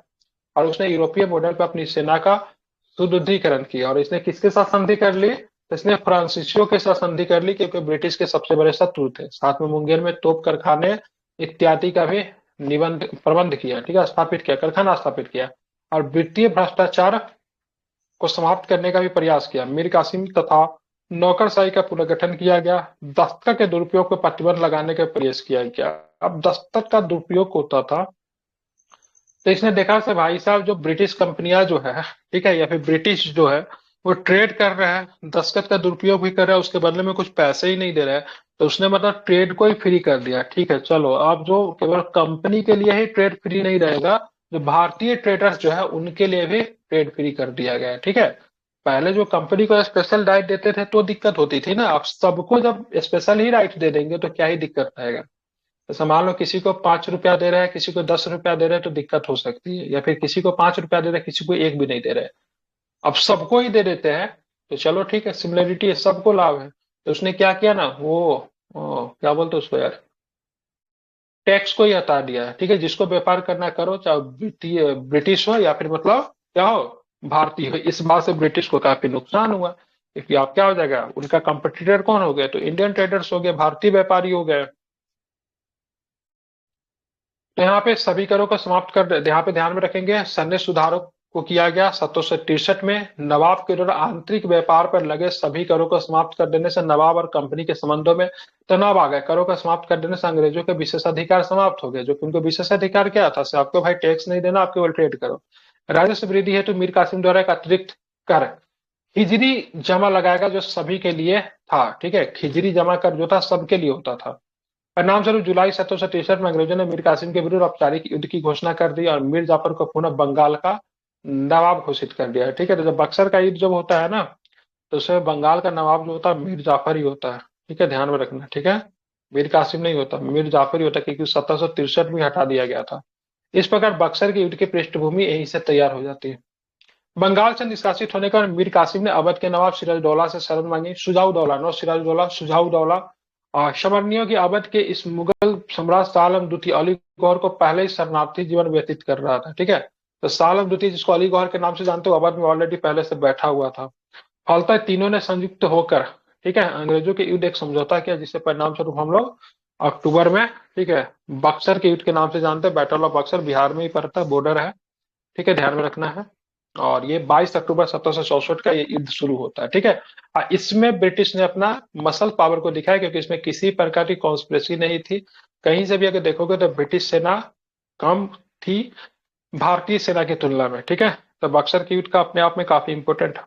और उसने यूरोपीय मॉडल पर अपनी सेना का सुदृढ़ीकरण किया। और इसने किसके साथ संधि कर ली, तो इसने फ्रांसीसियों के साथ संधि कर ली, क्योंकि ब्रिटिश के सबसे बड़े शत्रु थे। साथ में मुंगेर में तोप कारखाने इत्यादि का भी प्रबंध किया। ठीक है, स्थापित किया, कारखाना स्थापित किया, और वित्तीय भ्रष्टाचार को समाप्त करने का भी प्रयास किया। मीर कासिम तथा नौकरशाही का पुनर्गठन किया गया। दस्तखत के दुरुपयोग पर प्रतिबंध लगाने का प्रयास किया गया। अब दस्तखत का दुरुपयोग होता था, तो इसने देखा से भाई साहब जो ब्रिटिश कंपनियां जो है, ठीक है, या फिर ब्रिटिश जो है, वो ट्रेड कर रहा है, दस्तखत का दुरुपयोग भी कर रहा है, उसके बदले में कुछ पैसे ही नहीं दे रहा है, तो उसने मतलब ट्रेड को ही फ्री कर दिया। ठीक है, चलो अब जो केवल कंपनी के लिए ही ट्रेड फ्री नहीं रहेगा, जो भारतीय ट्रेडर्स जो है उनके लिए भी ट्रेड फ्री कर दिया गया है। ठीक है, पहले जो कंपनी को स्पेशल राइट देते थे तो दिक्कत होती थी ना, अब सबको जब स्पेशल ही राइट दे देंगे तो क्या ही दिक्कत रहेगा। जैसे मान लो किसी को 5 रुपया दे रहा है, किसी को 10 रुपया दे रहे हैं, तो दिक्कत हो सकती है। या फिर किसी को 5 रुपया दे रहे हैं, किसी को एक भी नहीं दे रहे हैं, अब सबको ही दे देते हैं, तो चलो ठीक है, सिमिलरिटी है, सबको लाभ है। तो उसने क्या किया ना, क्या बोलते उसको यार, टैक्स को ही हटा दिया है। ठीक है, जिसको व्यापार करना करो, चाहे ब्रिटिश हो या फिर मतलब क्या हो, भारतीय हुए। इस बात से ब्रिटिश को काफी नुकसान हुआ, क्योंकि आप क्या हो जाएगा, उनका कंपटीटर कौन हो गए, तो इंडियन ट्रेडर्स हो गए, भारतीय व्यापारी हो गए। तो यहाँ पे सभी करों को समाप्त कर, यहाँ पे ध्यान में रखेंगे, सैन्य सुधारों को किया गया 1763 में। नवाब के द्वारा आंतरिक व्यापार पर लगे सभी करों को समाप्त कर देने से नवाब और कंपनी के संबंधों में तनाव आ गया। करों का समाप्त कर देने से अंग्रेजों के विशेषाधिकार समाप्त हो गए। जो कि उनको विशेषाधिकार क्या था, आपको भाई टैक्स नहीं देना, आप केवल ट्रेड करो। राजस्व वृद्धि हेतु मीर कासिम द्वारा एक अतिरिक्त कर खिजरी जमा लगाएगा, जो सभी के लिए था। ठीक है, खिजरी जमा कर जो था सबके लिए होता था। परिणाम स्वरूप जुलाई 1763 में अंग्रेजों ने मीर कासिम के विरुद्ध औपचारिक युद्ध की घोषणा कर दी और मीर जाफर को पुनः बंगाल का नवाब घोषित कर दिया। ठीक है, तो जब बक्सर का युद्ध जब होता है ना, तो उसमें बंगाल का नवाब जो होता है मीर जाफर ही होता है। ठीक है, ध्यान में रखना। ठीक है, मीर कासिम नहीं होता, मीर जाफर ही होता है, क्योंकि 1763 में हटा दिया गया था। इस प्रकार बक्सर के युद्ध की पृष्ठभूमि यहीं से तैयार हो जाती है। बंगाल से निष्कासित होने का मीर कासिम ने अवध के नवाब सिराजदौला से शरण मांगी। सुजाउदौला, नो सिराजदौला, सुजाउदौला। शमरनियों की अवध के इस मुगल सम्राट शाह आलम द्वितीय अली गौहर को पहले ही शरणार्थी जीवन व्यतीत कर रहा था। ठीक है, तो शाह आलम द्वितीय, जिसको अली गौहर के नाम से जानते हो, अवध में ऑलरेडी पहले से बैठा हुआ था। फलतः तीनों ने संयुक्त होकर, ठीक है, अंग्रेजों के युद्ध एक समझौता किया, जिससे परिणाम स्वरूप हम लोग अक्टूबर में, ठीक है, बक्सर के युद्ध के नाम से जानते हैं। बैटल ऑफ बक्सर बिहार में ही पड़ता है, बॉर्डर है। ठीक है, ध्यान में रखना है। और ये 22 अक्टूबर 1764 का ये युद्ध शुरू होता है। ठीक है, इसमें ब्रिटिश ने अपना मसल पावर को दिखाया, क्योंकि इसमें किसी प्रकार की कॉन्स्पिरेसी नहीं थी। कहीं से भी अगर देखोगे तो ब्रिटिश सेना कम थी भारतीय सेना की तुलना में। ठीक है, तो बक्सर के युद्ध का अपने आप में काफी इंपोर्टेंट है।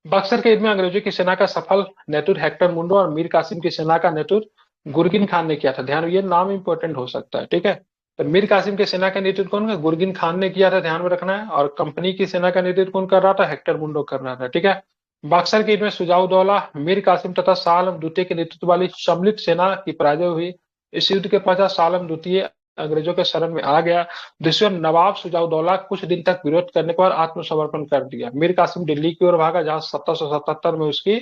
बक्सर के युद्ध में अंग्रेजों की सेना का सफल नेतृत्व हेक्टर मुंडो और मीर कासिम की सेना का नेतृत्व गुरगिन खान ने किया था। ध्यान, ये नाम इंपोर्टेंट हो सकता है। ठीक है, तो मीर कासिम की सेना का नेतृत्व कौन, गुरगिन खान ने किया था, ध्यान में रखना है। और कंपनी की सेना का नेतृत्व कौन कर रहा था, हेक्टर मुंडो कर रहा था। ठीक है, बक्सर के युद्ध में सुजाउदौला, मीर कासिम तथा शाह आलम द्वितीय के नेतृत्व वाली सम्मिलित सेना की पराजय हुई। इस युद्ध के पश्चात शाह आलम द्वितीय अंग्रेजों के शरण में आ गया। दूसरी ओर नवाब सुजाउदौला कुछ दिन तक विरोध करने के बाद आत्मसमर्पण कर दिया। मीर कासिम दिल्ली की ओर भागा, जहां 1777 में उसकी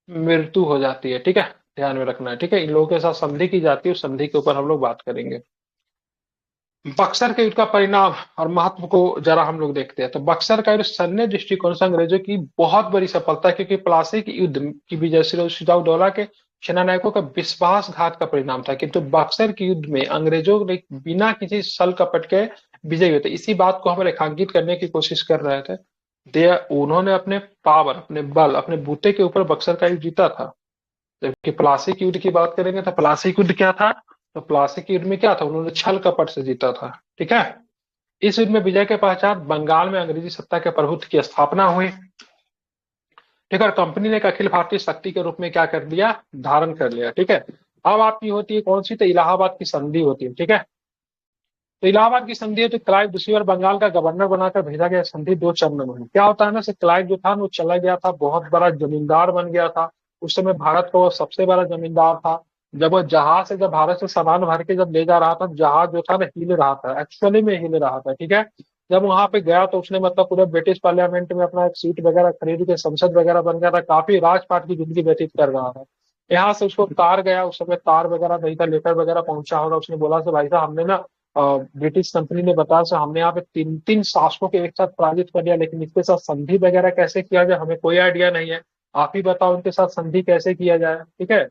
मृत्यु हो जाती है। ठीक है, ध्यान में रखना है। ठीक है, इन लोगों के साथ संधि की जाती है, उस संधि के ऊपर हम लोग बात करेंगे। बक्सर के युद्ध का परिणाम और महत्व को जरा हम लोग देखते हैं। तो बक्सर का युद्ध सैन्य दृष्टिकोण से अंग्रेजों की बहुत बड़ी सफलता है, क्योंकि प्लासी के युद्ध की विजय सिराजदौला के सेनानायकों का विश्वासघात का परिणाम था। किंतु बक्सर के युद्ध में अंग्रेजों ने बिना किसी छल कपट के विजयी हुए थे। इसी बात को हम रेखांकित करने की कोशिश कर रहे थे। उन्होंने अपने पावर, अपने बल, अपने बूते के ऊपर बक्सर का युद्ध जीता था। जबकि प्लासी के युद्ध की बात करेंगे तो प्लासी युद्ध क्या था, तो प्लासी के युद्ध में क्या था, उन्होंने छल कपट से जीता था। ठीक है, इस युद्ध में विजय के पश्चात बंगाल में अंग्रेजी सत्ता के प्रभुत्व की स्थापना हुई। ठीक है, और कंपनी ने एक अखिल भारतीय शक्ति के रूप में क्या कर लिया, धारण कर लिया। ठीक है, अब आपकी होती है कौन सी, तो इलाहाबाद की संधि होती है। ठीक है, तो इलाहाबाद की संधि है, तो क्लाइव दूसरी बार बंगाल का गवर्नर बनाकर भेजा गया। संधि 2 चरण में हुई। क्या होता है ना, क्लाइव जो था वो चला गया था, बहुत बड़ा जमींदार बन गया था। उस समय भारत का वो सबसे बड़ा जमींदार था। जब वो जहाज से, जब भारत से सामान भर के जब ले जा रहा था, जहाज जो था ना हिल रहा था, एक्चुअली में हिल रहा था। ठीक है, जब वहां पे गया तो उसने मतलब पूरे ब्रिटिश पार्लियामेंट में अपना एक सीट वगैरह खरीद के संसद वगैरह बन गया था। काफी राजपाट की जिंदगी व्यतीत कर रहा था। यहाँ से उसको तार गया, उस समय तार वगैरह नहीं था, लेटर वगैरह पहुंचा होगा। उसने बोला से भाई साहब, हमने ना ब्रिटिश कंपनी ने बताया सर, हमने यहाँ पे 3 शासकों के एक साथ पराजित कर दिया, लेकिन इसके साथ संधि वगैरह कैसे किया जाए हमें कोई आइडिया नहीं है। आप ही बताओ इनके साथ संधि कैसे किया जाए। ठीक है,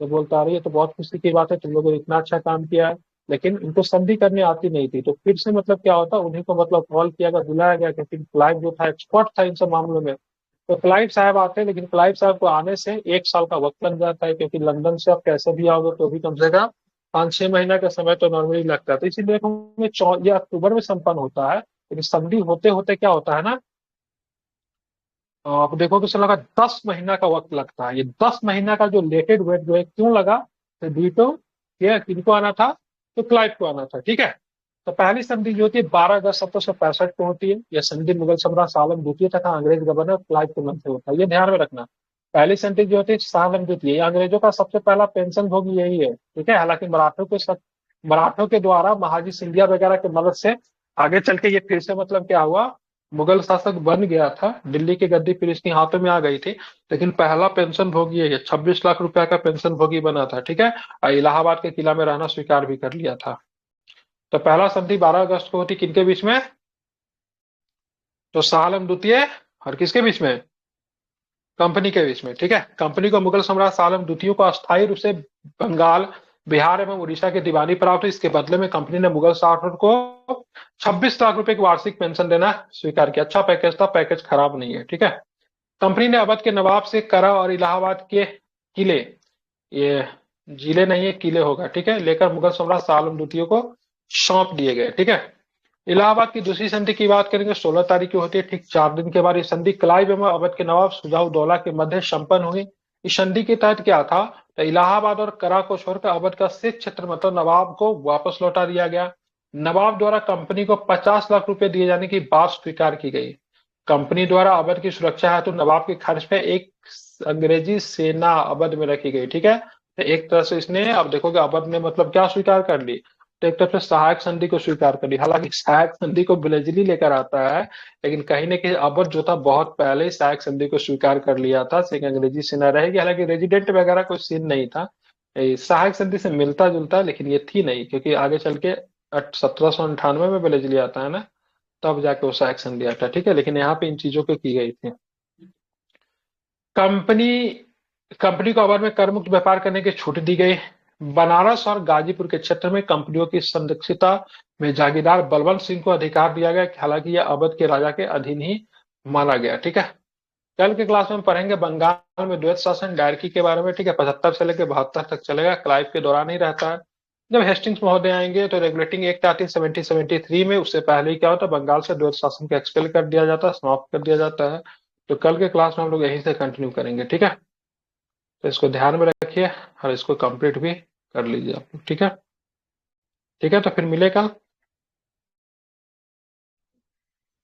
तो बोलता रही है तो बहुत खुशी की बात है, तुम लोगों ने इतना अच्छा काम किया है, लेकिन इनको संधि करने आती नहीं थी। तो फिर से मतलब क्या होता, उन्हीं को मतलब कॉल किया गया, बुलाया गया, क्योंकि क्लाइव जो था एक्सपर्ट था इन सब मामलों में। तो क्लाइव साहब आते हैं, लेकिन क्लाइव साहब को आने से 1 साल का वक्त लग जाता है, क्योंकि लंदन से आप कैसे भी आओगे तो भी कम से कम 5-6 महीना का समय तो नॉर्मली लगता है। तो इसीलिए ये अक्टूबर में संपन्न होता है, लेकिन संधि होते होते क्या होता है ना, आप देखोगे चलो लगा 10 महीना का वक्त लगता है। ये 10 महीना का जो लेटेड वेट जो है क्यों लगा, तो वीटो ये किनको आना था, तो क्लाइव को आना था। ठीक है, तो पहली संधि जो होती है 12 अगस्त 1765 को होती है। यह संधि मुगल सम्राट शाह आलम द्वितीय तथा अंग्रेज गवर्नर क्लाइव के मध्य होता है, ये ध्यान में रखना। पहली संधि जो होती है शाह आलम द्वितीय, अंग्रेजों का सबसे पहला पेंशन भोगी यही है। ठीक है, हालांकि मराठों के द्वारा महाजी सिंधिया वगैरह की मदद से आगे चल के ये फिर से मतलब क्या हुआ, मुगल शासक बन गया था। दिल्ली की गद्दी फिर इसके हाथों में आ गई थी, लेकिन पहला पेंशन भोगी है, 26 लाख रुपया का पेंशन भोगी बना था। ठीक है, और इलाहाबाद के किला में रहना स्वीकार भी कर लिया था। तो पहला संधि 12 अगस्त को होती, किनके बीच में, तो शाह आलम द्वितीय और किसके बीच में, कंपनी के बीच में, ठीक है। कंपनी को मुगल सम्राट शाह आलम द्वितीय को अस्थायी रूप से बंगाल, बिहार एवं उड़ीसा की दीवानी प्राप्त हुई। इसके बदले में कंपनी ने मुगल शासक को 26 लाख रुपए की वार्षिक पेंशन देना स्वीकार किया। अच्छा पैकेज था, पैकेज खराब नहीं है, ठीक है। कंपनी ने अवध के नवाब से करा और इलाहाबाद के किले, ये जिले नहीं है किले होगा, ठीक है, लेकर मुगल सम्राट शाह आलम द्वितीय को सौंप दिए गए, ठीक है। इलाहाबाद की दूसरी संधि की बात करेंगे, 16 तारीख की होती है, ठीक 4 दिन के बाद ये संधि क्लाइव एवं अवध के नवाब शुजाउद्दौला के मध्य संपन्न हुई। इस संधि के तहत क्या था, तो इलाहाबाद और करा को छोड़कर अवध का शेष क्षेत्र मतलब नवाब को वापस लौटा दिया गया। नवाब द्वारा कंपनी को 50 लाख रुपए दिए जाने की बात स्वीकार की गई। कंपनी द्वारा अवध की सुरक्षा हेतु नवाब के खर्च पे एक अंग्रेजी सेना अवध में रखी गई, ठीक है। तो एक तरह से इसने, अब देखोगे अवध ने मतलब क्या स्वीकार कर ली, तो एक तरफ से सहायक संधि को स्वीकार कर ली। हालांकि सहायक संधि को ब्लेजली लेकर आता है, लेकिन कहीं ना कहीं अवध जो था बहुत पहले ही सहायक संधि को स्वीकार कर लिया था। एक अंग्रेजी सेना रहेगी, हालांकि रेजिडेंट वगैरह कोई सीन नहीं था, सहायक संधि से मिलता जुलता, लेकिन ये थी नहीं, क्योंकि आगे चल के 1798 में ब्लेजली आता है ना, तब जाके वो सहायक संधि आता है, ठीक है। लेकिन यहाँ पे इन चीजों को की गई थी। कंपनी को अवध में कर मुक्त व्यापार करने की छूट दी गई। बनारस और गाजीपुर के क्षेत्र में कंपनियों की संरक्षिता में जागीरदार बलवंत सिंह को अधिकार दिया गया, हालांकि यह अवध के राजा के अधीन ही माना गया, ठीक है। कल के क्लास में पढ़ेंगे बंगाल में द्वैत शासन डायरकी के बारे में, ठीक है। 75 से लेकर 72 तक चलेगा, क्लाइव के दौरान ही रहता है। जब हेस्टिंग्स महोदय आएंगे तो रेगुलेटिंग एक्ट आती है 1773 में, उससे पहले ही क्या होता है, बंगाल से द्वैत शासन को एक्सपेल कर दिया जाता है, समाप्त कर दिया जाता है। तो कल के क्लास में हम लोग यहीं से कंटिन्यू करेंगे, ठीक है। तो इसको ध्यान में रखिए और इसको कंप्लीट भी कर लीजिए आप, ठीक है। ठीक है, तो फिर मिले कल।